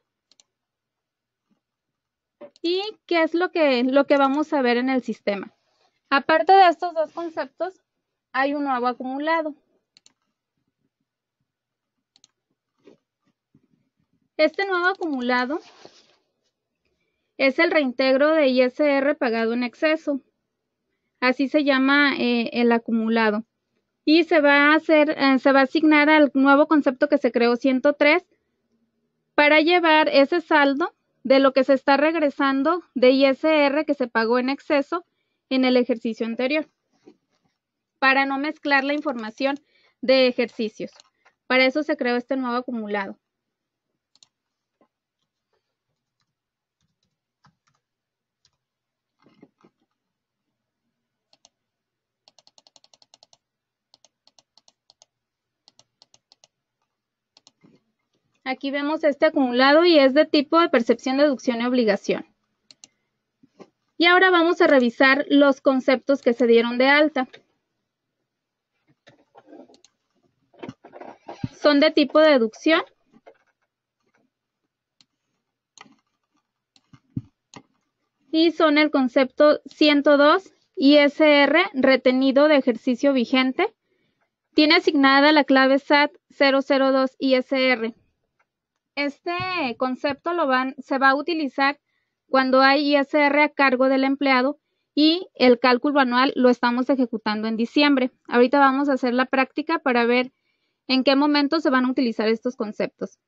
¿Y qué es lo que vamos a ver en el sistema? Aparte de estos 2 conceptos, hay un nuevo acumulado. Este nuevo acumulado es el reintegro de ISR pagado en exceso. Así se llama el acumulado. Y se va a asignar al nuevo concepto que se creó 103 para llevar ese saldo de lo que se está regresando de ISR que se pagó en exceso en el ejercicio anterior, para no mezclar la información de ejercicios. Para eso se creó este nuevo acumulado. Aquí vemos este acumulado y es de tipo de percepción, deducción y obligación. Y ahora vamos a revisar los conceptos que se dieron de alta. Son de tipo de deducción. Y son el concepto 102, ISR retenido de ejercicio vigente. Tiene asignada la clave SAT 002 ISR. Este concepto se va a utilizar cuando hay ISR a cargo del empleado y el cálculo anual lo estamos ejecutando en diciembre. Ahorita vamos a hacer la práctica para ver en qué momento se van a utilizar estos conceptos.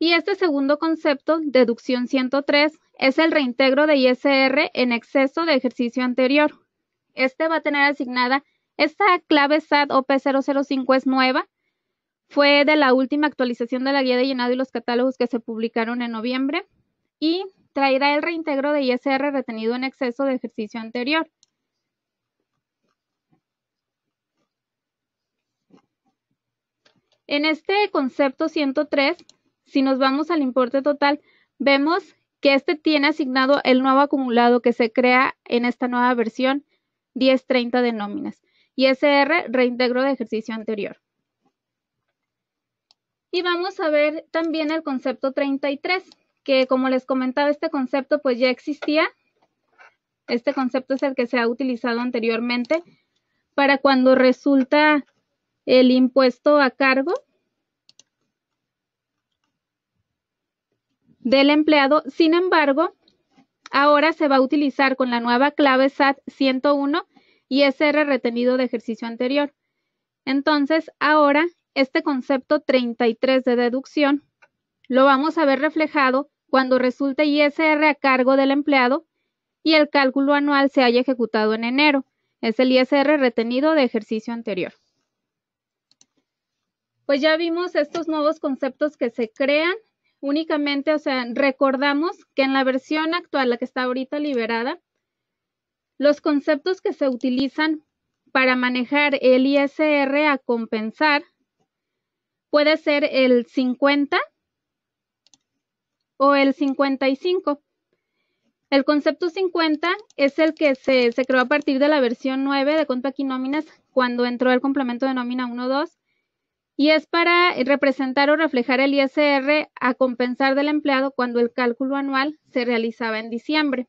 Y este segundo concepto, deducción 103, es el reintegro de ISR en exceso de ejercicio anterior. Este va a tener asignada esta clave SAT OP005, es nueva. Fue de la última actualización de la guía de llenado y los catálogos que se publicaron en noviembre. Y traerá el reintegro de ISR retenido en exceso de ejercicio anterior. En este concepto 103, si nos vamos al importe total, vemos que este tiene asignado el nuevo acumulado que se crea en esta nueva versión 1030 de nóminas. ISR, reintegro de ejercicio anterior. Y vamos a ver también el concepto 33, que como les comentaba, este concepto pues ya existía. Este concepto es el que se ha utilizado anteriormente para cuando resulta el impuesto a cargo. del empleado. Sin embargo, ahora se va a utilizar con la nueva clave SAT 101 ISR retenido de ejercicio anterior. Entonces, ahora este concepto 33 de deducción lo vamos a ver reflejado cuando resulte ISR a cargo del empleado y el cálculo anual se haya ejecutado en enero. Es el ISR retenido de ejercicio anterior. Pues ya vimos estos nuevos conceptos que se crean únicamente, o sea, recordamos que en la versión actual, la que está ahorita liberada, los conceptos que se utilizan para manejar el ISR a compensar puede ser el 50 o el 55. El concepto 50 es el que se creó a partir de la versión 9 de Conto Aquí Nóminas, cuando entró el complemento de nómina 1.2, y es para representar o reflejar el ISR a compensar del empleado cuando el cálculo anual se realizaba en diciembre.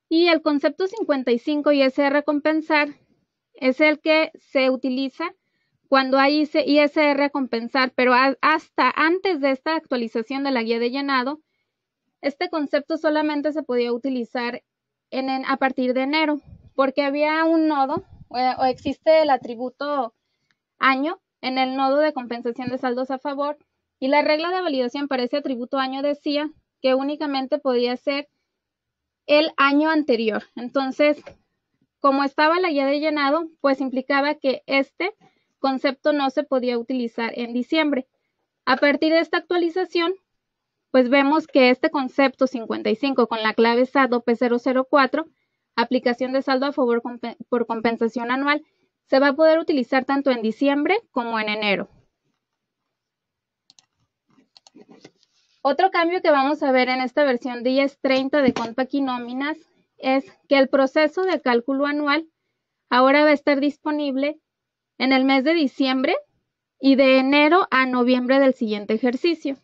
Y el concepto 55, ISR a compensar, es el que se utiliza cuando hay ISR a compensar, pero hasta antes de esta actualización de la guía de llenado, este concepto solamente se podía utilizar a partir de enero, porque había un nodo, o existe el atributo año en el nodo de compensación de saldos a favor, y la regla de validación para ese atributo año decía que únicamente podía ser el año anterior. Entonces, como estaba la guía de llenado, pues implicaba que este concepto no se podía utilizar en diciembre. A partir de esta actualización, pues vemos que este concepto 55 con la clave SAT OP004, aplicación de saldo a favor por compensación anual, se va a poder utilizar tanto en diciembre como en enero. Otro cambio que vamos a ver en esta versión de IES 30 de Conto Aquí Nóminas es que el proceso de cálculo anual ahora va a estar disponible en el mes de diciembre y de enero a noviembre del siguiente ejercicio.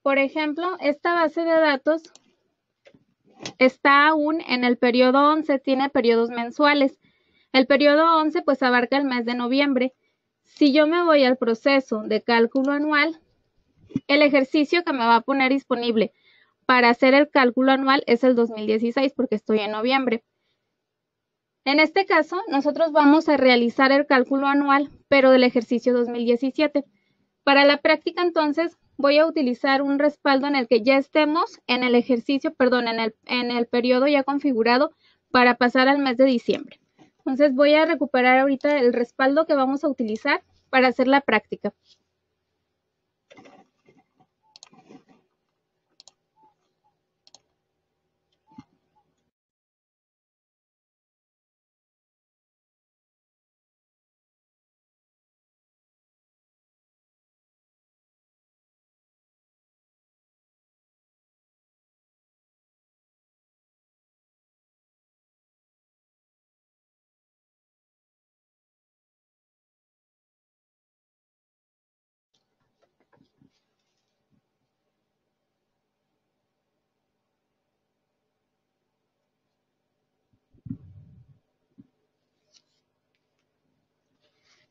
Por ejemplo, esta base de datos está aún en el periodo 11, tiene periodos mensuales. El periodo 11 pues abarca el mes de noviembre. Si yo me voy al proceso de cálculo anual, el ejercicio que me va a poner disponible para hacer el cálculo anual es el 2016 porque estoy en noviembre. En este caso, nosotros vamos a realizar el cálculo anual, pero del ejercicio 2017. Para la práctica, entonces, voy a utilizar un respaldo en el que ya estemos en el ejercicio, perdón, en el periodo ya configurado para pasar al mes de diciembre. Entonces, voy a recuperar ahorita el respaldo que vamos a utilizar para hacer la práctica.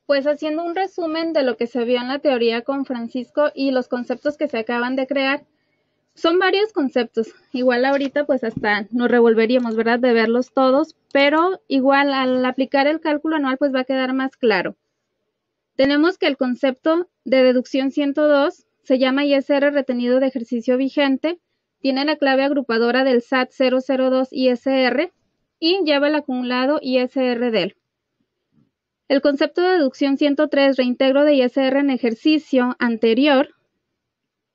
Pues haciendo un resumen de lo que se vio en la teoría con Francisco y los conceptos que se acaban de crear, son varios conceptos. Igual ahorita pues hasta nos revolveríamos, ¿verdad?, de verlos todos, pero igual al aplicar el cálculo anual pues va a quedar más claro. Tenemos que el concepto de deducción 102 se llama ISR retenido de ejercicio vigente, tiene la clave agrupadora del SAT 002 ISR y lleva el acumulado ISR del. El concepto de deducción 103, reintegro de ISR en ejercicio anterior,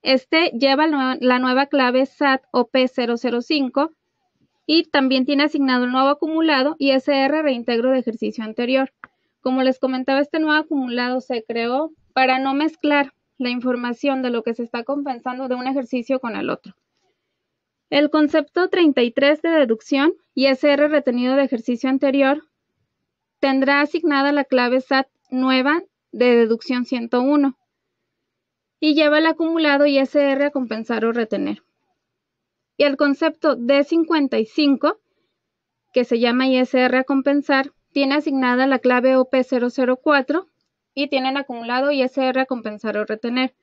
este lleva la nueva clave SAT OP005 y también tiene asignado el nuevo acumulado ISR reintegro de ejercicio anterior. Como les comentaba, este nuevo acumulado se creó para no mezclar la información de lo que se está compensando de un ejercicio con el otro. El concepto 33 de deducción ISR retenido de ejercicio anterior tendrá asignada la clave SAT nueva de deducción 101 y lleva el acumulado ISR a compensar o retener. Y el concepto D55, que se llama ISR a compensar, tiene asignada la clave OP004 y tiene el acumulado ISR a compensar o retener.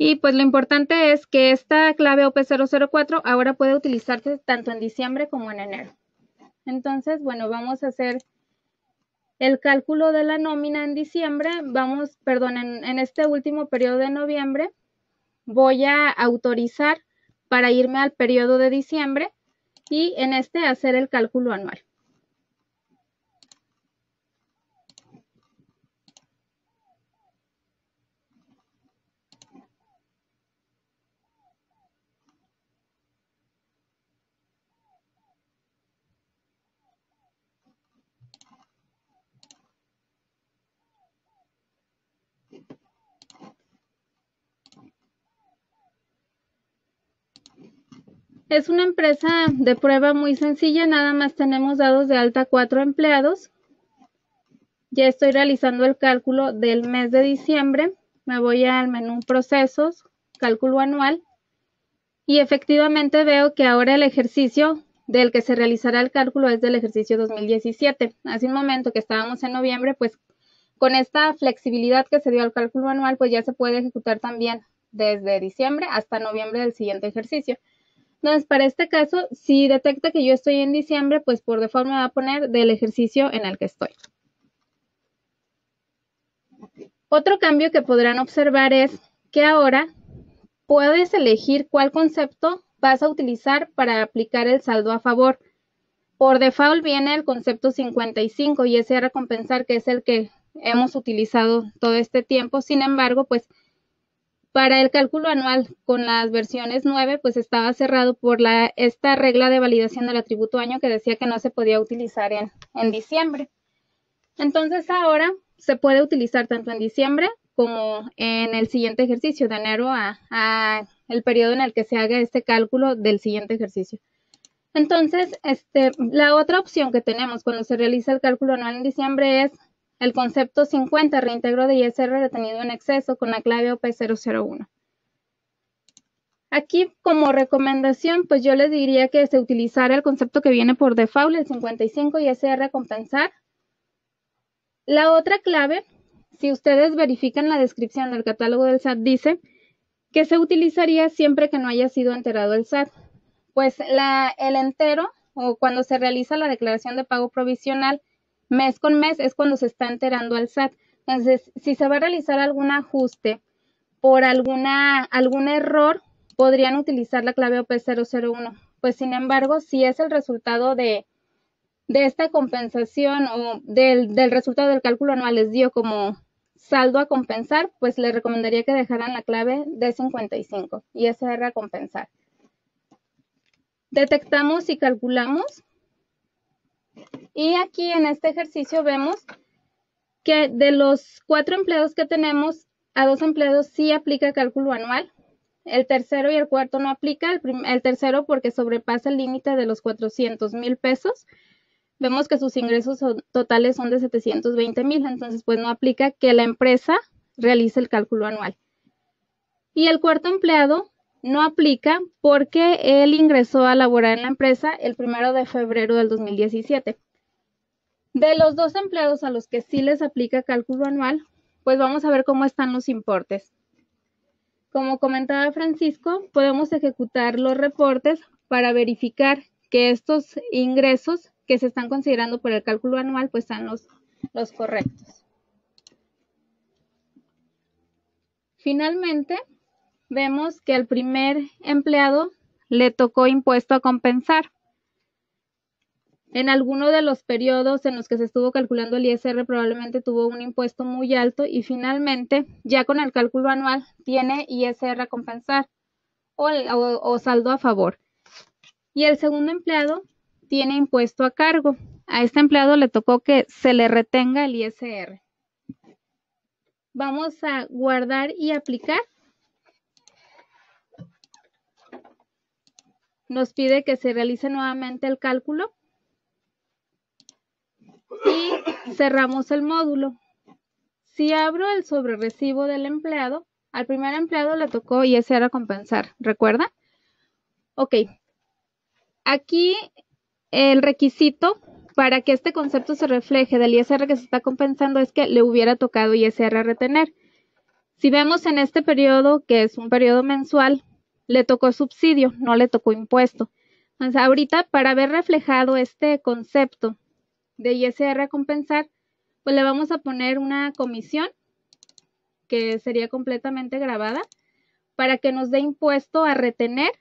Y pues lo importante es que esta clave OP004 ahora puede utilizarse tanto en diciembre como en enero. Entonces, bueno, vamos a hacer el cálculo de la nómina en diciembre. En este último periodo de noviembre voy a autorizar para irme al periodo de diciembre y en este hacer el cálculo anual. Es una empresa de prueba muy sencilla, nada más tenemos dados de alta 4 empleados. Ya estoy realizando el cálculo del mes de diciembre. Me voy al menú Procesos, Cálculo Anual. Y efectivamente veo que ahora el ejercicio del que se realizará el cálculo es del ejercicio 2017. Hace un momento que estábamos en noviembre, pues con esta flexibilidad que se dio al cálculo anual, pues ya se puede ejecutar también desde diciembre hasta noviembre del siguiente ejercicio. Entonces, para este caso, si detecta que yo estoy en diciembre, pues por default me va a poner del ejercicio en el que estoy. Otro cambio que podrán observar es que ahora puedes elegir cuál concepto vas a utilizar para aplicar el saldo a favor. Por default viene el concepto 55 y ese era compensar, que es el que hemos utilizado todo este tiempo. Sin embargo, pues para el cálculo anual con las versiones 9, pues estaba cerrado por esta regla de validación del atributo año que decía que no se podía utilizar en diciembre. Entonces ahora se puede utilizar tanto en diciembre como en el siguiente ejercicio, de enero a el periodo en el que se haga este cálculo del siguiente ejercicio. Entonces, la otra opción que tenemos cuando se realiza el cálculo anual en diciembre es el concepto 50, reintegro de ISR retenido en exceso con la clave OP001. Aquí, como recomendación, pues yo les diría que se utilizara el concepto que viene por default, el 55 ISR a compensar. La otra clave, si ustedes verifican la descripción del catálogo del SAT, dice que se utilizaría siempre que no haya sido enterado el SAT. Pues el entero, o cuando se realiza la declaración de pago provisional, mes con mes, es cuando se está enterando al SAT. Entonces, si se va a realizar algún ajuste por algún error, podrían utilizar la clave OP001. Pues, sin embargo, si es el resultado de esta compensación o del resultado del cálculo anual les dio como saldo a compensar, pues les recomendaría que dejaran la clave D55 y ISR a compensar. Detectamos y calculamos. Y aquí en este ejercicio vemos que de los 4 empleados que tenemos, a 2 empleados sí aplica cálculo anual. El tercero y el cuarto no aplica. El tercero porque sobrepasa el límite de los 400,000 pesos. Vemos que sus ingresos totales son de 720,000, entonces pues no aplica que la empresa realice el cálculo anual. Y el cuarto empleado no aplica porque él ingresó a laborar en la empresa el 1 de febrero del 2017. De los 2 empleados a los que sí les aplica cálculo anual, pues vamos a ver cómo están los importes. Como comentaba Francisco, podemos ejecutar los reportes para verificar que estos ingresos que se están considerando por el cálculo anual pues sean los correctos. Finalmente, vemos que al primer empleado le tocó impuesto a compensar. En alguno de los periodos en los que se estuvo calculando el ISR probablemente tuvo un impuesto muy alto y finalmente ya con el cálculo anual tiene ISR a compensar o saldo a favor. Y el segundo empleado tiene impuesto a cargo. A este empleado le tocó que se le retenga el ISR. Vamos a guardar y aplicar. Nos pide que se realice nuevamente el cálculo. Y cerramos el módulo. Si abro el sobrerecibo del empleado, al primer empleado le tocó ISR a compensar, ¿recuerda? Ok. Aquí el requisito para que este concepto se refleje del ISR que se está compensando es que le hubiera tocado ISR a retener. Si vemos en este periodo, que es un periodo mensual, le tocó subsidio, no le tocó impuesto. Entonces, ahorita, para ver reflejado este concepto de ISR a compensar, pues le vamos a poner una comisión que sería completamente grabada para que nos dé impuesto a retener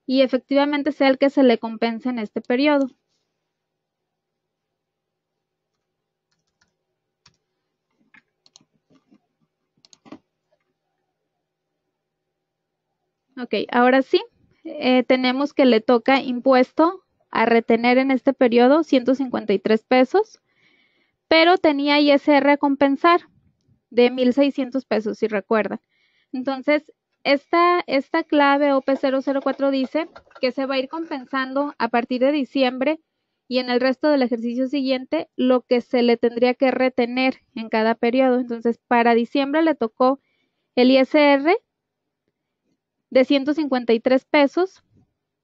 y efectivamente sea el que se le compense en este periodo. Ok, ahora sí, tenemos que le toca impuesto a retener en este periodo 153 pesos, pero tenía ISR a compensar de 1,600 pesos, si recuerdan. Entonces, esta clave OP004 dice que se va a ir compensando a partir de diciembre y en el resto del ejercicio siguiente lo que se le tendría que retener en cada periodo. Entonces, para diciembre le tocó el ISR de 153 pesos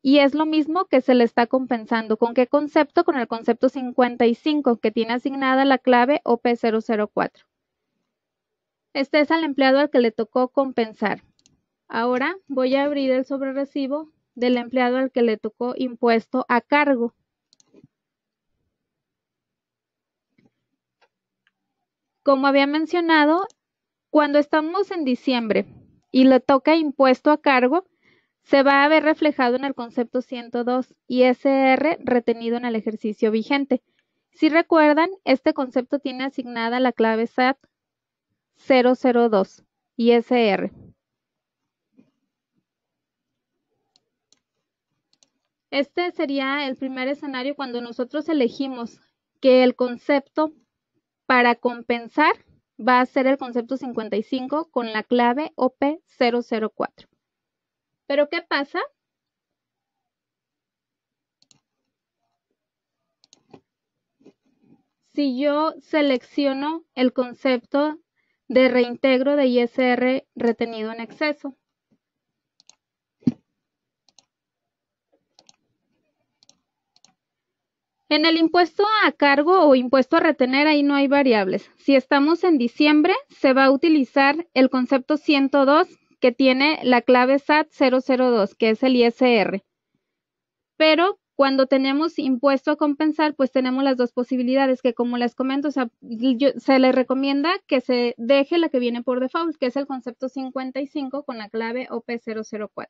y es lo mismo que se le está compensando. ¿Con qué concepto? Con el concepto 55 que tiene asignada la clave OP004. Este es al empleado al que le tocó compensar. Ahora voy a abrir el sobrerecibo del empleado al que le tocó impuesto a cargo. Como había mencionado, cuando estamos en diciembre y le toca impuesto a cargo, se va a ver reflejado en el concepto 102 ISR retenido en el ejercicio vigente. Si recuerdan, este concepto tiene asignada la clave SAT 002 ISR. Este sería el primer escenario cuando nosotros elegimos que el concepto para compensar va a ser el concepto 55 con la clave OP004. ¿Pero qué pasa? Si yo selecciono el concepto de reintegro de ISR retenido en exceso. En el impuesto a cargo o impuesto a retener, ahí no hay variables. Si estamos en diciembre, se va a utilizar el concepto 102 que tiene la clave SAT 002, que es el ISR. Pero cuando tenemos impuesto a compensar, pues tenemos las dos posibilidades, que como les comento, o sea, se les recomienda que se deje la que viene por default, que es el concepto 55 con la clave OP004.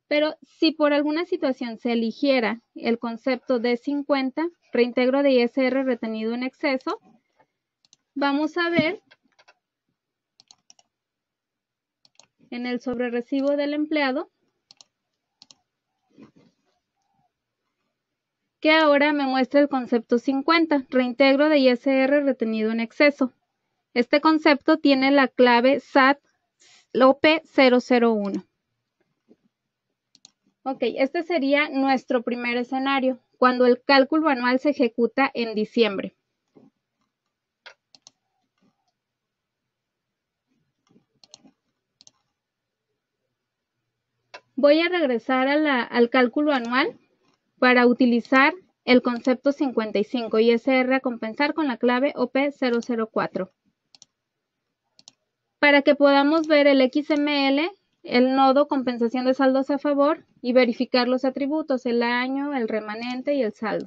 Pero si por alguna situación se eligiera el concepto de 50, reintegro de ISR retenido en exceso, vamos a ver en el sobrerecibo del empleado que ahora me muestra el concepto 50, reintegro de ISR retenido en exceso. Este concepto tiene la clave SAT OP001. Ok, este sería nuestro primer escenario, cuando el cálculo anual se ejecuta en diciembre. Voy a regresar al cálculo anual para utilizar el concepto 55 ISR a compensar con la clave OP004. Para que podamos ver el XML, el nodo compensación de saldos a favor y verificar los atributos, el año, el remanente y el saldo.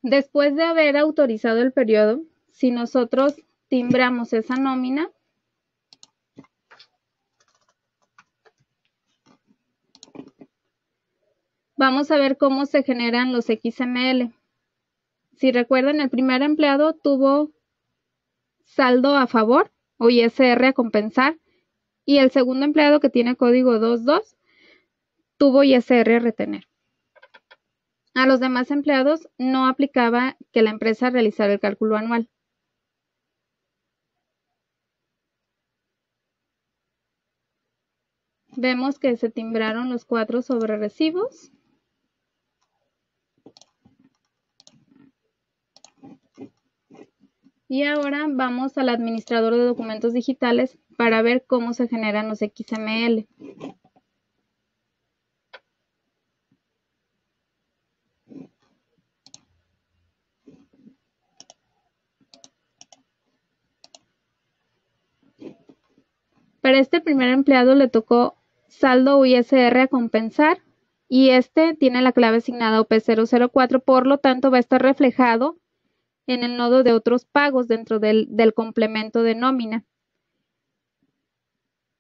Después de haber autorizado el periodo, si nosotros timbramos esa nómina, vamos a ver cómo se generan los XML. Si recuerdan, el primer empleado tuvo saldo a favor o ISR a compensar y el segundo empleado, que tiene código 22, tuvo ISR a retener. A los demás empleados no aplicaba que la empresa realizara el cálculo anual. Vemos que se timbraron los 4 sobrerecibos. Y ahora vamos al administrador de documentos digitales para ver cómo se generan los XML. Para este primer empleado le tocó saldo ISR a compensar y este tiene la clave asignada OP004, por lo tanto va a estar reflejado en el nodo de otros pagos dentro del complemento de nómina.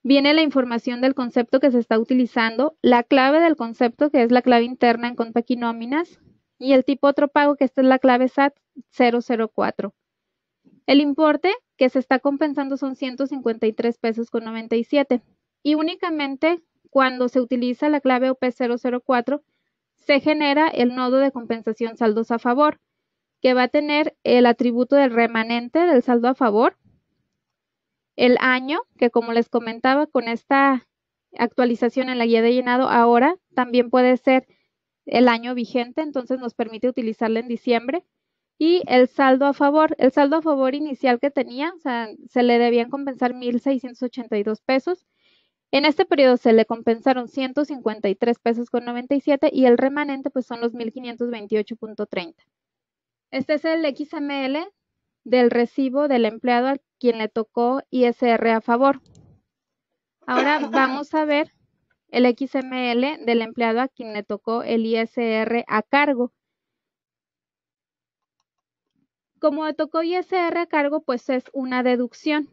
Viene la información del concepto que se está utilizando, la clave del concepto, que es la clave interna en Compact y nóminas, y el tipo otro pago, que esta es la clave SAT 004. El importe que se está compensando son 153 pesos con 97 y únicamente cuando se utiliza la clave OP004 se genera el nodo de compensación saldos a favor, que va a tener el atributo del remanente del saldo a favor, el año, que como les comentaba con esta actualización en la guía de llenado ahora también puede ser el año vigente, entonces nos permite utilizarla en diciembre. Y el saldo a favor inicial que tenía, o sea, se le debían compensar 1,682 pesos. En este periodo se le compensaron 153 pesos con 97 y el remanente pues son los 1,528.30. Este es el XML del recibo del empleado a quien le tocó ISR a favor. Ahora vamos a ver el XML del empleado a quien le tocó el ISR a cargo. Como le tocó ISR a cargo, pues es una deducción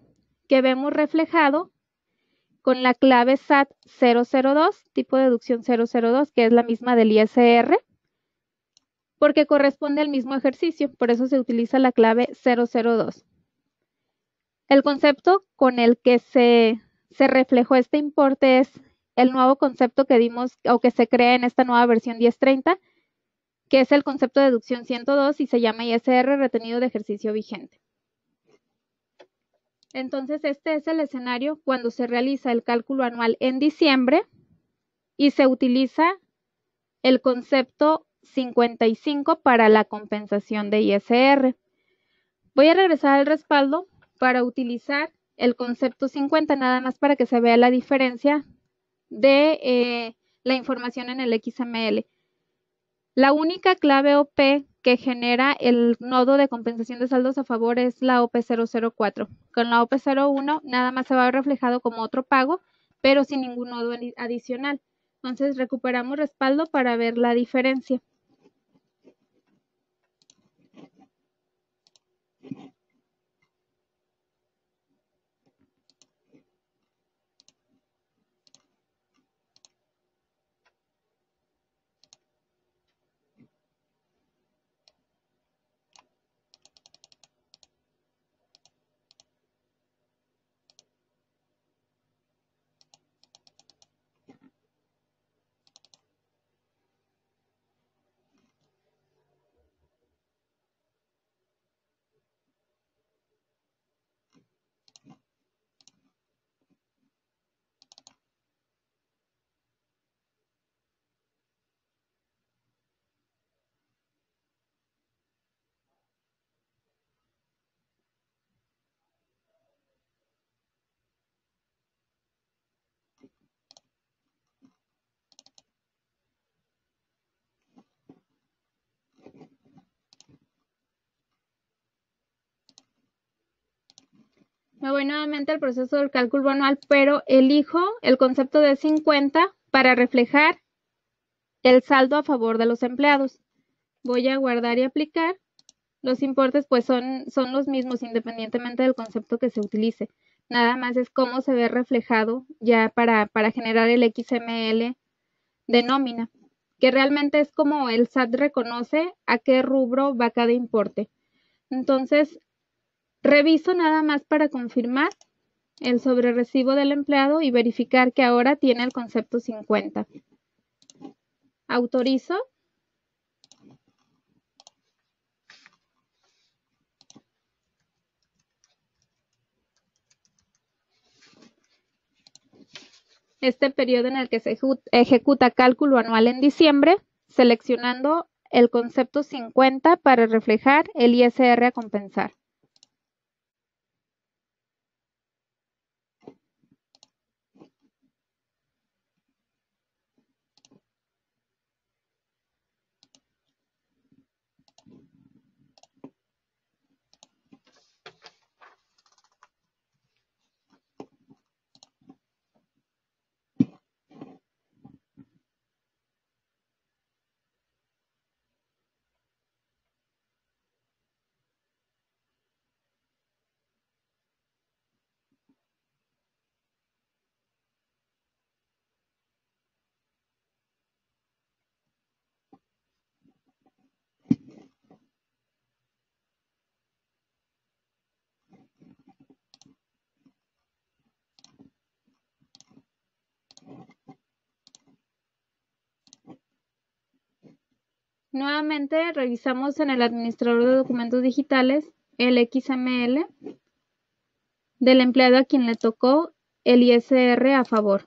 que vemos reflejado con la clave SAT 002, tipo de deducción 002, que es la misma del ISR, porque corresponde al mismo ejercicio, por eso se utiliza la clave 002. El concepto con el que se reflejó este importe es el nuevo concepto que dimos o que se crea en esta nueva versión 1030, que es el concepto de deducción 102 y se llama ISR retenido de ejercicio vigente. Entonces, este es el escenario cuando se realiza el cálculo anual en diciembre y se utiliza el concepto 55 para la compensación de ISR. Voy a regresar al respaldo para utilizar el concepto 50, nada más para que se vea la diferencia de la información en el XML. La única clave OP que genera el nodo de compensación de saldos a favor es la OP004. Con la OP01 nada más se va a ver reflejado como otro pago, pero sin ningún nodo adicional. Entonces recuperamos respaldo para ver la diferencia. Me voy nuevamente al proceso del cálculo anual, pero elijo el concepto de 50 para reflejar el saldo a favor de los empleados. Voy a guardar y aplicar. Los importes pues son los mismos independientemente del concepto que se utilice. Nada más es cómo se ve reflejado ya para generar el XML de nómina, que realmente es como el SAT reconoce a qué rubro va cada importe. Entonces, reviso nada más para confirmar el sobrerecibo del empleado y verificar que ahora tiene el concepto 50. Autorizo. este periodo en el que se ejecuta cálculo anual en diciembre, seleccionando el concepto 50 para reflejar el ISR a compensar. Nuevamente revisamos en el administrador de documentos digitales el XML del empleado a quien le tocó el ISR a favor.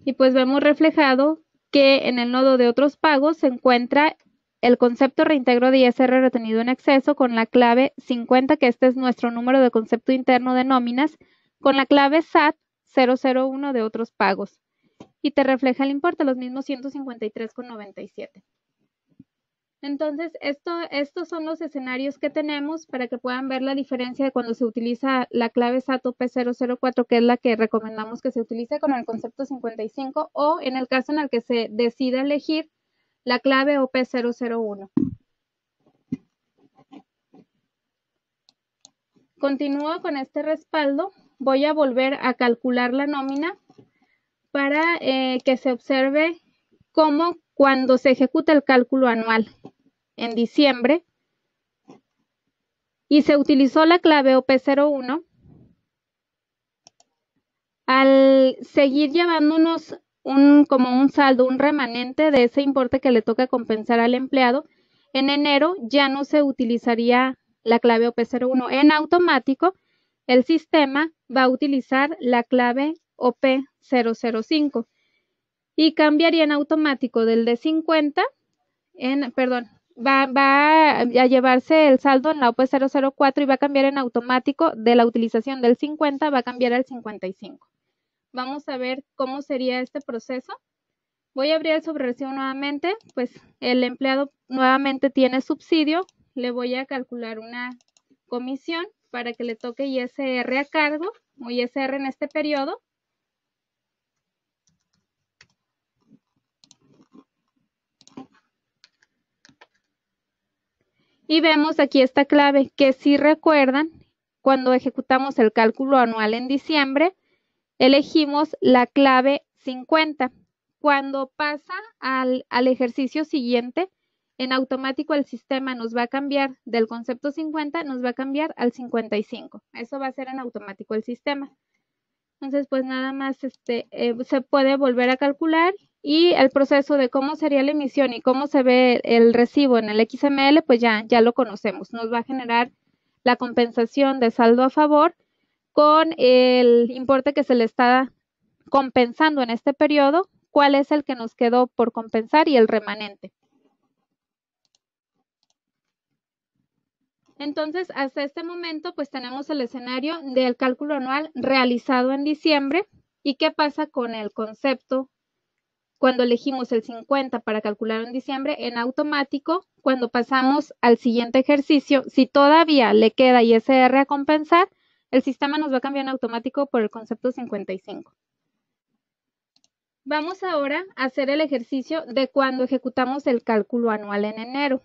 Y pues vemos reflejado que en el nodo de otros pagos se encuentra el concepto reintegro de ISR retenido en exceso con la clave 50, que este es nuestro número de concepto interno de nóminas, con la clave SAT 001 de otros pagos. Y te refleja el importe, los mismos 153,97. Entonces, estos son los escenarios que tenemos para que puedan ver la diferencia de cuando se utiliza la clave SAT OP004, que es la que recomendamos que se utilice con el concepto 55, o en el caso en el que se decida elegir la clave OP001. Continúo con este respaldo. Voy a volver a calcular la nómina para que se observe cómo cuando se ejecuta el cálculo anual en diciembre y se utilizó la clave OP01, al seguir llevándonos como un saldo, un remanente de ese importe que le toca compensar al empleado, en enero ya no se utilizaría la clave OP01. En automático, el sistema va a utilizar la clave OP005 y cambiaría en automático del de 50 va a llevarse el saldo en la OP004 y va a cambiar en automático de la utilización del 50, va a cambiar al 55. Vamos a ver cómo sería este proceso. Voy a abrir el sobrerecibo nuevamente, pues el empleado nuevamente tiene subsidio, le voy a calcular una comisión para que le toque ISR a cargo o ISR en este periodo. Y vemos aquí esta clave que si recuerdan, cuando ejecutamos el cálculo anual en diciembre, elegimos la clave 50. Cuando pasa al ejercicio siguiente, en automático el sistema nos va a cambiar del concepto 50, nos va a cambiar al 55. Eso va a ser en automático el sistema. Entonces, pues nada más se puede volver a calcular y el proceso de cómo sería la emisión y cómo se ve el recibo en el XML, pues ya lo conocemos. Nos va a generar la compensación de saldo a favor con el importe que se le está compensando en este periodo, cuál es el que nos quedó por compensar y el remanente. Entonces, hasta este momento, pues tenemos el escenario del cálculo anual realizado en diciembre. ¿Y qué pasa con el concepto cuando elegimos el 50 para calcular en diciembre? En automático, cuando pasamos al siguiente ejercicio, si todavía le queda ISR a compensar, el sistema nos va a cambiar en automático por el concepto 55. Vamos ahora a hacer el ejercicio de cuando ejecutamos el cálculo anual en enero.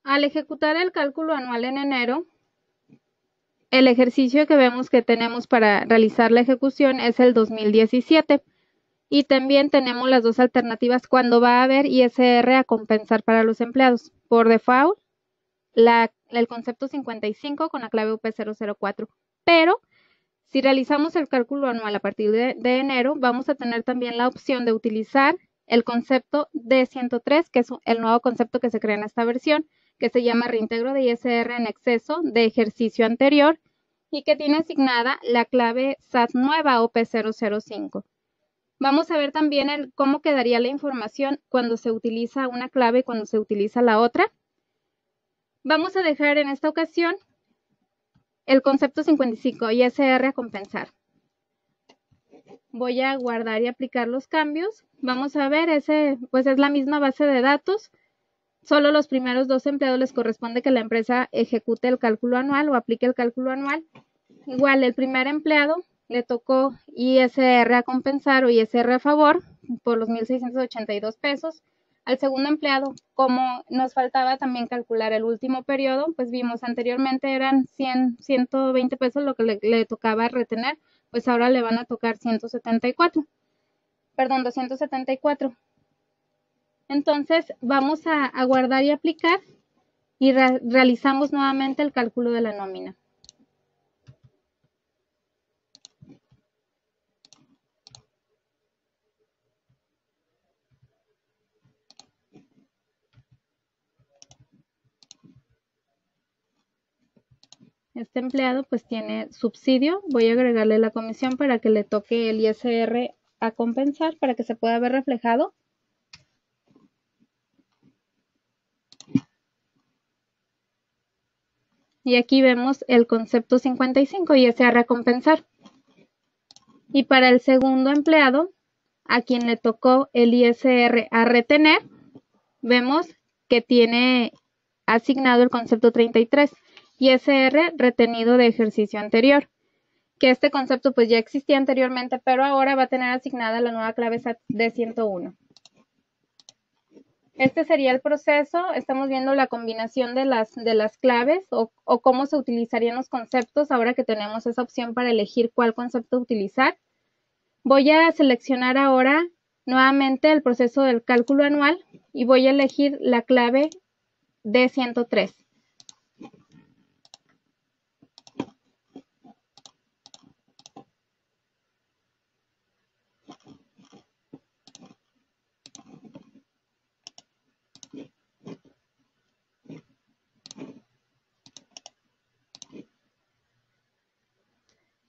al ejecutar el cálculo anual en enero, el ejercicio que vemos que tenemos para realizar la ejecución es el 2017. Y también tenemos las dos alternativas cuando va a haber ISR a compensar para los empleados. Por default, el concepto 55 con la clave UP004. Pero si realizamos el cálculo anual a partir de enero, vamos a tener también la opción de utilizar el concepto D103, que es el nuevo concepto que se crea en esta versión, que se llama reintegro de ISR en exceso de ejercicio anterior y que tiene asignada la clave SAT nueva OP005. Vamos a ver también cómo quedaría la información cuando se utiliza una clave y cuando se utiliza la otra. Vamos a dejar en esta ocasión el concepto 55, ISR a compensar. Voy a guardar y aplicar los cambios. Vamos a ver, pues es la misma base de datos. Solo los primeros 2 empleados les corresponde que la empresa ejecute el cálculo anual o aplique el cálculo anual. Igual, el primer empleado le tocó ISR a compensar o ISR a favor por los 1,682 pesos. Al segundo empleado, como nos faltaba también calcular el último periodo, pues vimos anteriormente eran 120 pesos lo que le tocaba retener, pues ahora le van a tocar 274. Entonces vamos a guardar y aplicar y realizamos nuevamente el cálculo de la nómina. Este empleado pues tiene subsidio, voy a agregarle la comisión para que le toque el ISR a compensar para que se pueda ver reflejado. Y aquí vemos el concepto 55, ISR a compensar. Y para el segundo empleado, a quien le tocó el ISR a retener, vemos que tiene asignado el concepto 33. ISR retenido de ejercicio anterior, que este concepto pues ya existía anteriormente, pero ahora va a tener asignada la nueva clave SAT D101. Este sería el proceso. Estamos viendo la combinación de las claves o cómo se utilizarían los conceptos ahora que tenemos esa opción para elegir cuál concepto utilizar. Voy a seleccionar ahora nuevamente el proceso del cálculo anual y voy a elegir la clave D103.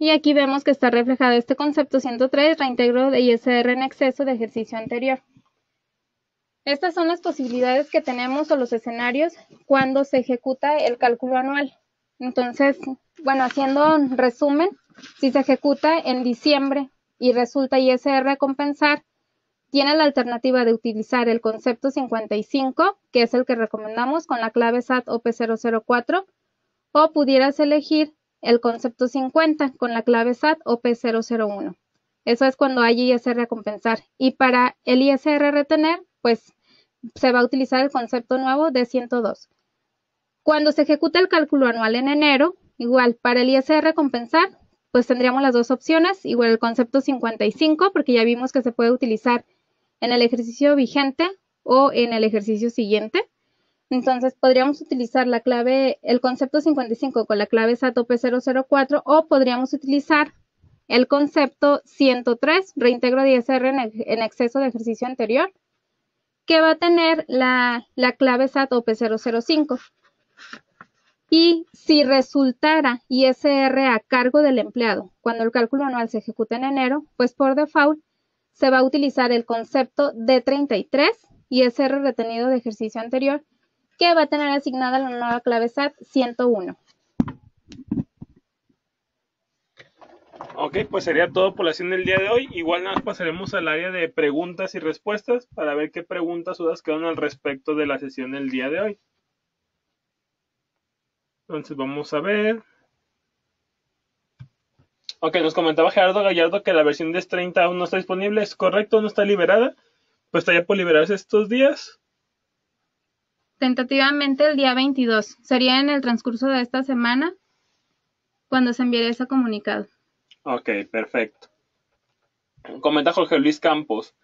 Y aquí vemos que está reflejado este concepto 103, reintegro de ISR en exceso de ejercicio anterior. Estas son las posibilidades que tenemos o los escenarios cuando se ejecuta el cálculo anual. Entonces, bueno, haciendo un resumen, si se ejecuta en diciembre y resulta ISR a compensar, tiene la alternativa de utilizar el concepto 55, que es el que recomendamos con la clave SAT OP004, o pudieras elegir el concepto 50 con la clave SAT OP001. Eso es cuando hay ISR a compensar. Y para el ISR retener, pues se va a utilizar el concepto nuevo de 102. Cuando se ejecuta el cálculo anual en enero, igual para el ISR a compensar, pues tendríamos las dos opciones, igual el concepto 55, porque ya vimos que se puede utilizar en el ejercicio vigente o en el ejercicio siguiente. Entonces podríamos utilizar el concepto 55 con la clave SAT OP004 o podríamos utilizar el concepto 103, reintegro de ISR en exceso de ejercicio anterior, que va a tener la clave SAT OP005. Y si resultara ISR a cargo del empleado cuando el cálculo anual se ejecuta en enero, pues por default se va a utilizar el concepto D33, ISR retenido de ejercicio anterior, que va a tener asignada la nueva clave SAT 101. Ok, pues sería todo por la sesión del día de hoy. Igual nada más pasaremos al área de preguntas y respuestas para ver qué preguntas o dudas quedan al respecto de la sesión del día de hoy. Entonces vamos a ver. Ok, nos comentaba Gerardo Gallardo que la versión de 30 aún no está disponible. ¿Es correcto? ¿No está liberada? Pues está ya por liberarse estos días. Tentativamente el día 22. Sería en el transcurso de esta semana cuando se enviaría ese comunicado. Ok, perfecto. Comenta Jorge Luis Campos.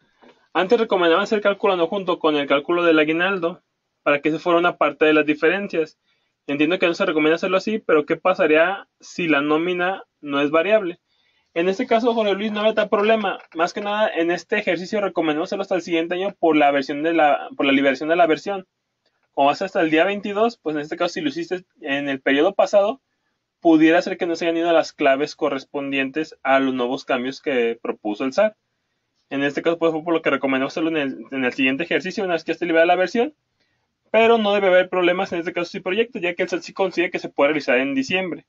Antes recomendaban hacer cálculo anual junto con el cálculo del aguinaldo para que se fuera una parte de las diferencias. Entiendo que no se recomienda hacerlo así, pero ¿qué pasaría si la nómina no es variable? En este caso, Jorge Luis, no había tal problema. Más que nada, en este ejercicio recomendamos hacerlo hasta el siguiente año por la liberación de la versión. Como vas hasta el día 22, pues en este caso, si lo hiciste en el periodo pasado, pudiera ser que no se hayan ido las claves correspondientes a los nuevos cambios que propuso el SAT. En este caso, pues fue por lo que recomendamos hacerlo en el siguiente ejercicio, una vez que esté liberada la versión. Pero no debe haber problemas en este caso si proyecto, ya que el SAT sí consigue que se pueda realizar en diciembre.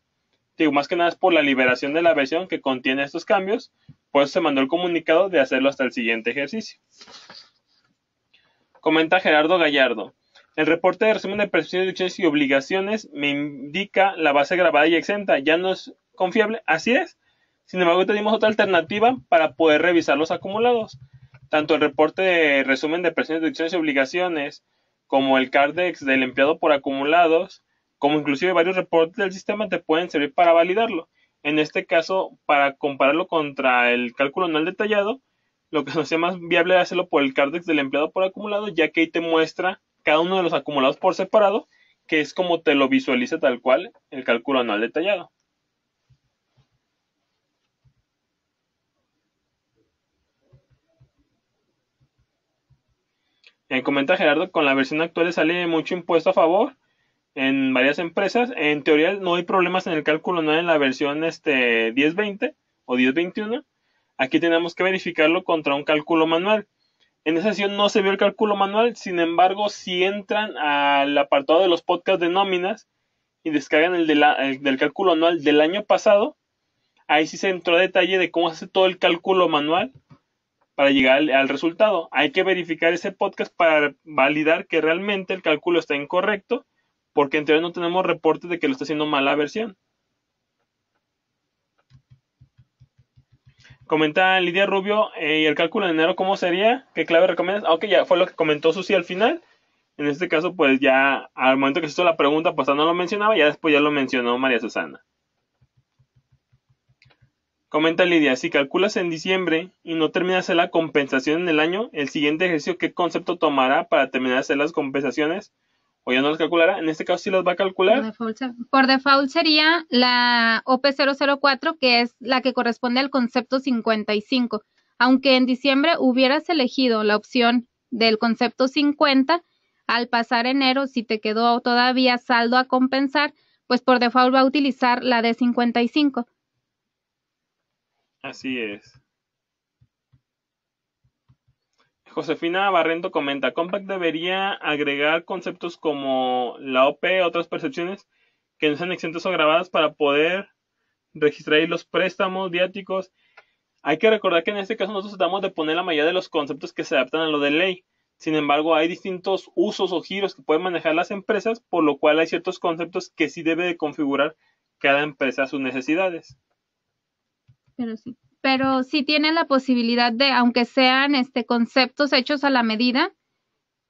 Digo, más que nada es por la liberación de la versión que contiene estos cambios, pues se mandó el comunicado de hacerlo hasta el siguiente ejercicio. Comenta Gerardo Gallardo. El reporte de resumen de percepciones, deducciones y obligaciones me indica la base grabada y exenta. ¿Ya no es confiable? Así es. Sin embargo, tenemos otra alternativa para poder revisar los acumulados. Tanto el reporte de resumen de percepciones, deducciones y obligaciones, como el CARDEX del empleado por acumulados, como inclusive varios reportes del sistema te pueden servir para validarlo. En este caso, para compararlo contra el cálculo anual detallado, lo que nos hace más viable es hacerlo por el CARDEX del empleado por acumulado, ya que ahí te muestra cada uno de los acumulados por separado, que es como te lo visualiza tal cual el cálculo anual detallado. Comenta Gerardo, con la versión actual sale mucho impuesto a favor en varias empresas. En teoría no hay problemas en el cálculo anual en la versión 1020 o 1021. Aquí tenemos que verificarlo contra un cálculo manual. En esa sesión no se vio el cálculo manual, sin embargo, si entran al apartado de los podcasts de nóminas y descargan el del cálculo anual del año pasado, ahí sí se entró a detalle de cómo se hace todo el cálculo manual para llegar al resultado. Hay que verificar ese podcast para validar que realmente el cálculo está incorrecto, porque en teoría no tenemos reportes de que lo está haciendo mal la versión. Comenta Lidia Rubio, ¿y el cálculo de enero cómo sería? ¿Qué clave recomiendas? Ok, ya fue lo que comentó Susi al final. En este caso, pues ya al momento que se hizo la pregunta, pues no lo mencionaba, ya después ya lo mencionó María Susana. Comenta Lidia, si calculas en diciembre y no terminas de hacer la compensación en el año, el siguiente ejercicio, ¿qué concepto tomará para terminar de hacer las compensaciones? ¿O ya no las calculará? En este caso sí las va a calcular. Por default sería la OP004, que es la que corresponde al concepto 55. Aunque en diciembre hubieras elegido la opción del concepto 50, al pasar enero, si te quedó todavía saldo a compensar, pues por default va a utilizar la de 55. Así es. Josefina Barrento comenta, Compact debería agregar conceptos como la OP, otras percepciones que no sean exentos o grabadas para poder registrar ahí los préstamos, viáticos. Hay que recordar que en este caso nosotros tratamos de poner la mayoría de los conceptos que se adaptan a lo de ley. Sin embargo, hay distintos usos o giros que pueden manejar las empresas, por lo cual hay ciertos conceptos que sí debe de configurar cada empresa a sus necesidades. Pero sí tiene la posibilidad de, aunque sean conceptos hechos a la medida,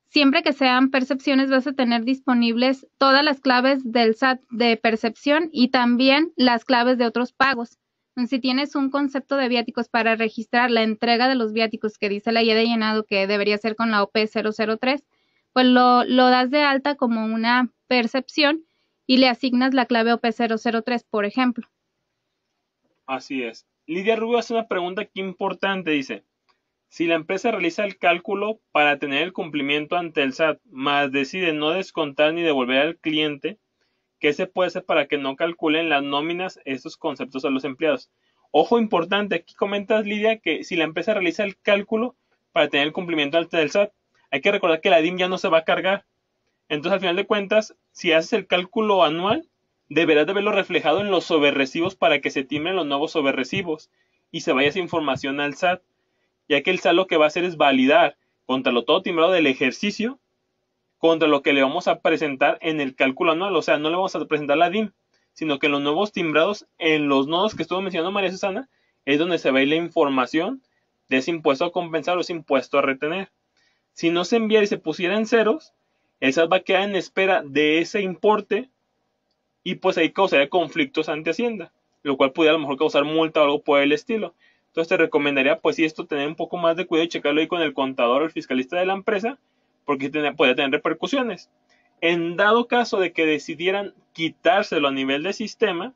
siempre que sean percepciones vas a tener disponibles todas las claves del SAT de percepción y también las claves de otros pagos. Entonces, si tienes un concepto de viáticos para registrar la entrega de los viáticos que dice la guía de llenado que debería ser con la OP003, pues lo das de alta como una percepción y le asignas la clave OP003, por ejemplo. Así es. Lidia Rubio hace una pregunta aquí importante, dice, si la empresa realiza el cálculo para tener el cumplimiento ante el SAT, más decide no descontar ni devolver al cliente, ¿qué se puede hacer para que no calculen las nóminas estos conceptos a los empleados? Ojo importante, aquí comentas, Lidia, que si la empresa realiza el cálculo para tener el cumplimiento ante el SAT, hay que recordar que la DIM ya no se va a cargar. Entonces, al final de cuentas, si haces el cálculo anual, deberás de verlo reflejado en los sobrerecibos para que se timbren los nuevos sobrerecibos y se vaya esa información al SAT, ya que el SAT lo que va a hacer es validar contra lo todo timbrado del ejercicio contra lo que le vamos a presentar en el cálculo anual. O sea, no le vamos a presentar la DIM, sino que en los nuevos timbrados, en los nodos que estuvo mencionando María Susana, es donde se ve la información de ese impuesto a compensar o ese impuesto a retener. Si no se enviara y se pusiera en ceros, el SAT va a quedar en espera de ese importe y pues ahí causaría conflictos ante Hacienda, lo cual pudiera a lo mejor causar multa o algo por el estilo. Entonces te recomendaría pues sí esto tener un poco más de cuidado y checarlo ahí con el contador o el fiscalista de la empresa, porque podría tener repercusiones. En dado caso de que decidieran quitárselo a nivel de sistema,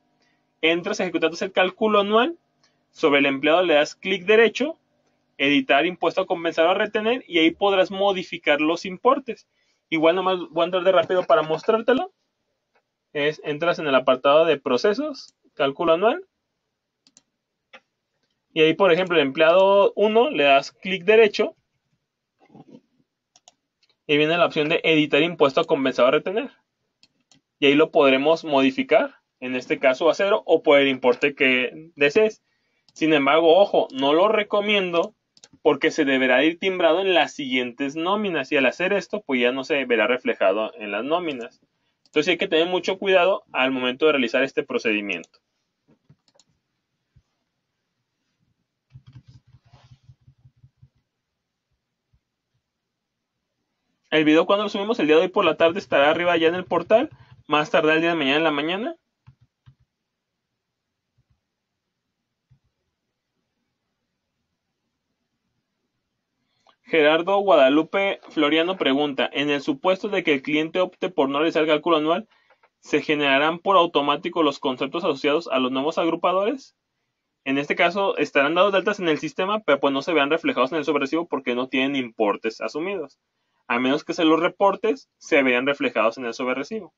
entras ejecutando el cálculo anual, sobre el empleado le das clic derecho, editar impuesto a compensar o a retener, y ahí podrás modificar los importes. Igual nomás voy a entrar de rápido para mostrártelo. Entras en el apartado de procesos, cálculo anual, y ahí por ejemplo el empleado 1 le das clic derecho y viene la opción de editar impuesto a compensar o a retener, y ahí lo podremos modificar, en este caso a 0 o por el importe que desees. Sin embargo, ojo, no lo recomiendo porque se deberá ir timbrado en las siguientes nóminas, y al hacer esto pues ya no se verá reflejado en las nóminas. Entonces hay que tener mucho cuidado al momento de realizar este procedimiento. El video, cuando lo subimos, el día de hoy por la tarde, estará arriba ya en el portal, más tarde el día de mañana en la mañana. Gerardo Guadalupe Floriano pregunta, en el supuesto de que el cliente opte por no realizar el cálculo anual, ¿se generarán por automático los conceptos asociados a los nuevos agrupadores? En este caso estarán dados de altas en el sistema, pero pues no se vean reflejados en el sobrerecibo porque no tienen importes asumidos. A menos que se los reportes, se vean reflejados en el sobrerecibo.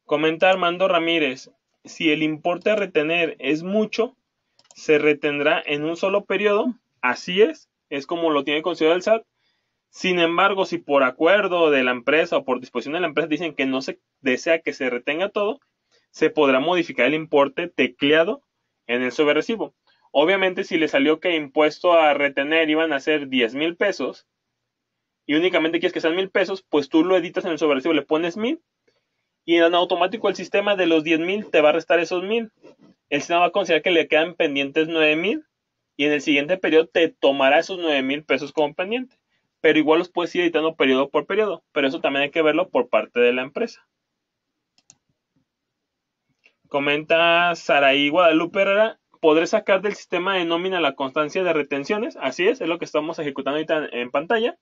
Comenta Armando Ramírez, si el importe a retener es mucho, se retendrá en un solo periodo. Así es como lo tiene considerado el SAT. Sin embargo, si por acuerdo de la empresa o por disposición de la empresa dicen que no se desea que se retenga todo, se podrá modificar el importe tecleado en el sobrerecibo. Obviamente, si le salió que impuesto a retener iban a ser 10,000 pesos y únicamente quieres que sean 1,000 pesos, pues tú lo editas en el sobrerecibo, le pones 1,000 y en automático el sistema de los 10,000 te va a restar esos 1,000. El sistema va a considerar que le quedan pendientes 9,000 y en el siguiente periodo te tomará esos 9,000 pesos como pendiente. Pero igual los puedes ir editando periodo por periodo, pero eso también hay que verlo por parte de la empresa. Comenta Saraí Guadalupe Herrera, ¿podré sacar del sistema de nómina la constancia de retenciones? Así es lo que estamos ejecutando ahorita en pantalla.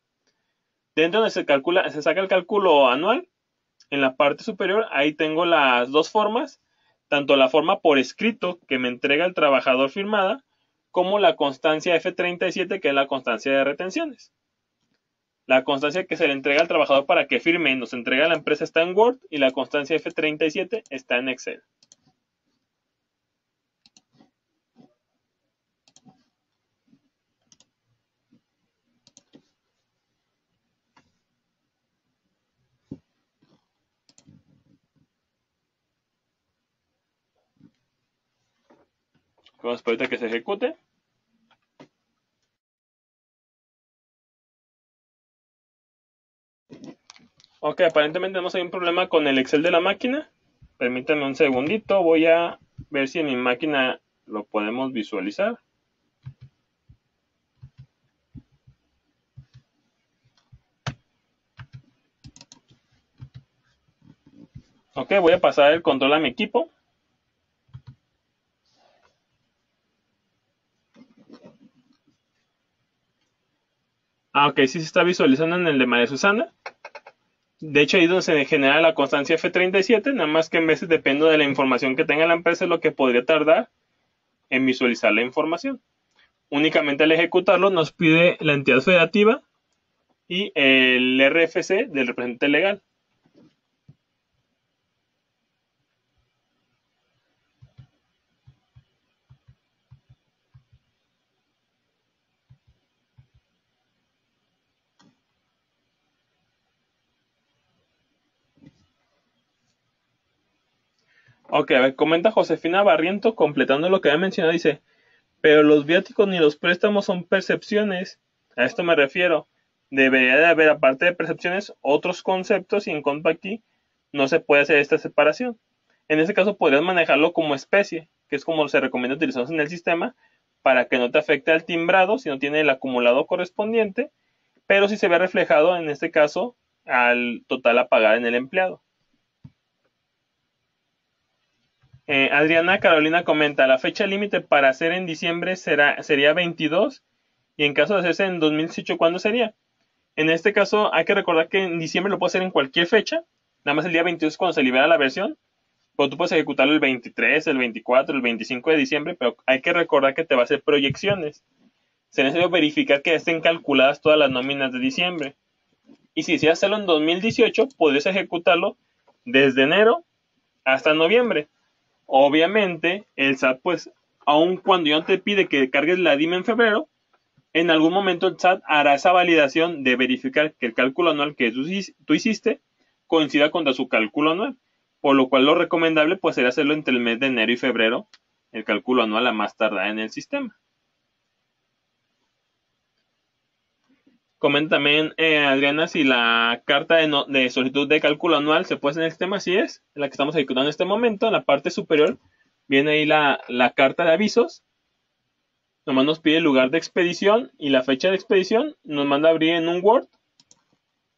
Dentro donde se saca el cálculo anual, en la parte superior, ahí tengo las dos formas, tanto la forma por escrito que me entrega el trabajador firmada, como la constancia F37, que es la constancia de retenciones. La constancia que se le entrega al trabajador para que firme y nos entrega a la empresa está en Word, y la constancia F37 está en Excel. Vamos a esperar que se ejecute. Ok, aparentemente tenemos ahí un problema con el Excel de la máquina. Permítanme un segundito, voy a ver si en mi máquina lo podemos visualizar. Ok, voy a pasar el control a mi equipo. Ok, sí se está visualizando en el de María Susana. De hecho, ahí es donde se genera la constancia F37, nada más que en veces depende de la información que tenga la empresa, es lo que podría tardar en visualizar la información. Únicamente al ejecutarlo nos pide la entidad federativa y el RFC del representante legal. Ok, a ver, comenta Josefina Barriento, completando lo que había mencionado, dice, pero los viáticos ni los préstamos son percepciones. A esto me refiero. Debería de haber, aparte de percepciones, otros conceptos, y en cuanto aquí no se puede hacer esta separación. En este caso podrías manejarlo como especie, que es como se recomienda utilizarlos en el sistema, para que no te afecte al timbrado si no tiene el acumulado correspondiente, pero sí se ve reflejado en este caso al total a pagar en el empleado. Adriana Carolina comenta, la fecha límite para hacer en diciembre sería 22, y en caso de hacerse en 2018, ¿cuándo sería? En este caso hay que recordar que en diciembre lo puedes hacer en cualquier fecha, nada más el día 22 es cuando se libera la versión, pero tú puedes ejecutarlo el 23, el 24, el 25 de diciembre, pero hay que recordar que te va a hacer proyecciones. Se necesita verificar que estén calculadas todas las nóminas de diciembre. Y si deseas hacerlo en 2018, podrías ejecutarlo desde enero hasta noviembre. Obviamente, el SAT, pues, aun cuando ya no te pide que cargues la DIM en febrero, en algún momento el SAT hará esa validación de verificar que el cálculo anual que tú hiciste coincida contra su cálculo anual. Por lo cual lo recomendable pues sería hacerlo entre el mes de enero y febrero, el cálculo anual a más tardar en el sistema. Comenta también Adriana si la carta de solicitud de cálculo anual se puede hacer en el sistema. Así es, la que estamos ejecutando en este momento. En la parte superior viene ahí la carta de avisos. Nomás nos pide el lugar de expedición y la fecha de expedición. Nos manda a abrir en un Word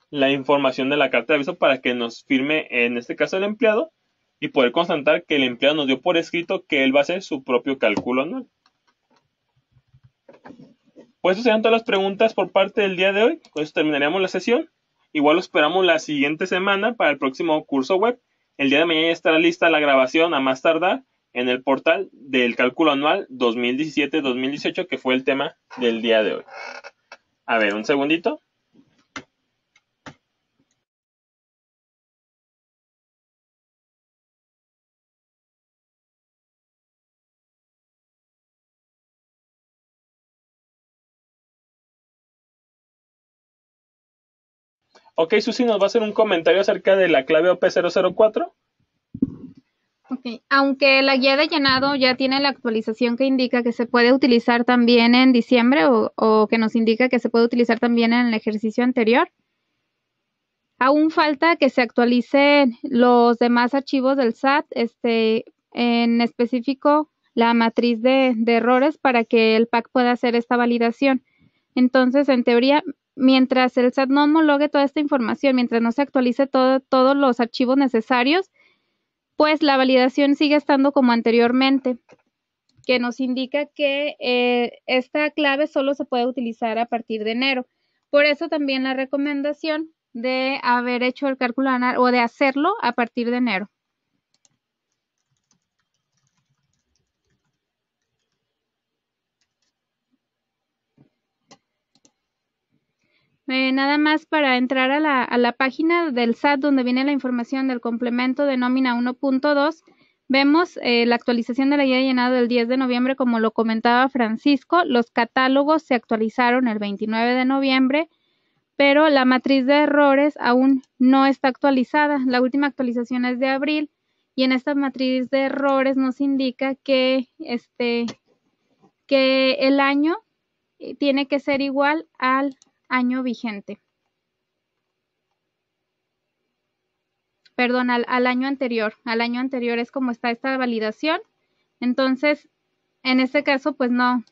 la información de la carta de aviso para que nos firme, en este caso, el empleado, y poder constatar que el empleado nos dio por escrito que él va a hacer su propio cálculo anual. Pues esas serían todas las preguntas por parte del día de hoy. Con eso terminaríamos la sesión. Igual lo esperamos la siguiente semana para el próximo curso web. El día de mañana ya estará lista la grabación a más tardar en el portal del cálculo anual 2017-2018, que fue el tema del día de hoy. A ver, un segundito. Ok, Susi nos va a hacer un comentario acerca de la clave OP004. Ok, aunque la guía de llenado ya tiene la actualización que indica que se puede utilizar también en diciembre o que nos indica que se puede utilizar también en el ejercicio anterior, aún falta que se actualicen los demás archivos del SAT, en específico la matriz de errores para que el PAC pueda hacer esta validación. Entonces, en teoría, mientras el SAT no homologue toda esta información, mientras no se actualice todos los archivos necesarios, pues la validación sigue estando como anteriormente, que nos indica que esta clave solo se puede utilizar a partir de enero. Por eso también la recomendación de haber hecho el cálculo anual o de hacerlo a partir de enero. Nada más para entrar a la página del SAT donde viene la información del complemento de nómina 1.2, vemos la actualización de la guía de llenado del 10 de noviembre, como lo comentaba Francisco. Los catálogos se actualizaron el 29 de noviembre, pero la matriz de errores aún no está actualizada. La última actualización es de abril y en esta matriz de errores nos indica que el año tiene que ser igual al año vigente. Perdón, al año anterior. Al año anterior es como está esta validación. Entonces, en este caso, pues no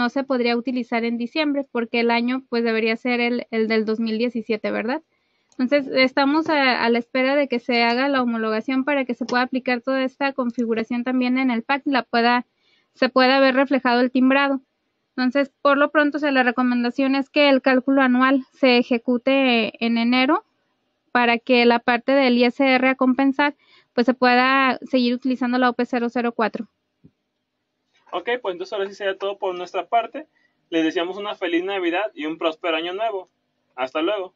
se podría utilizar en diciembre porque el año pues debería ser el del 2017, ¿verdad? Entonces, estamos a la espera de que se haga la homologación para que se pueda aplicar toda esta configuración también en el PAC y se pueda ver reflejado el timbrado. Entonces, por lo pronto, la recomendación es que el cálculo anual se ejecute en enero para que la parte del ISR a compensar, pues se pueda seguir utilizando la OP004. Ok, pues entonces ahora sí sería todo por nuestra parte. Les deseamos una feliz Navidad y un próspero año nuevo. Hasta luego.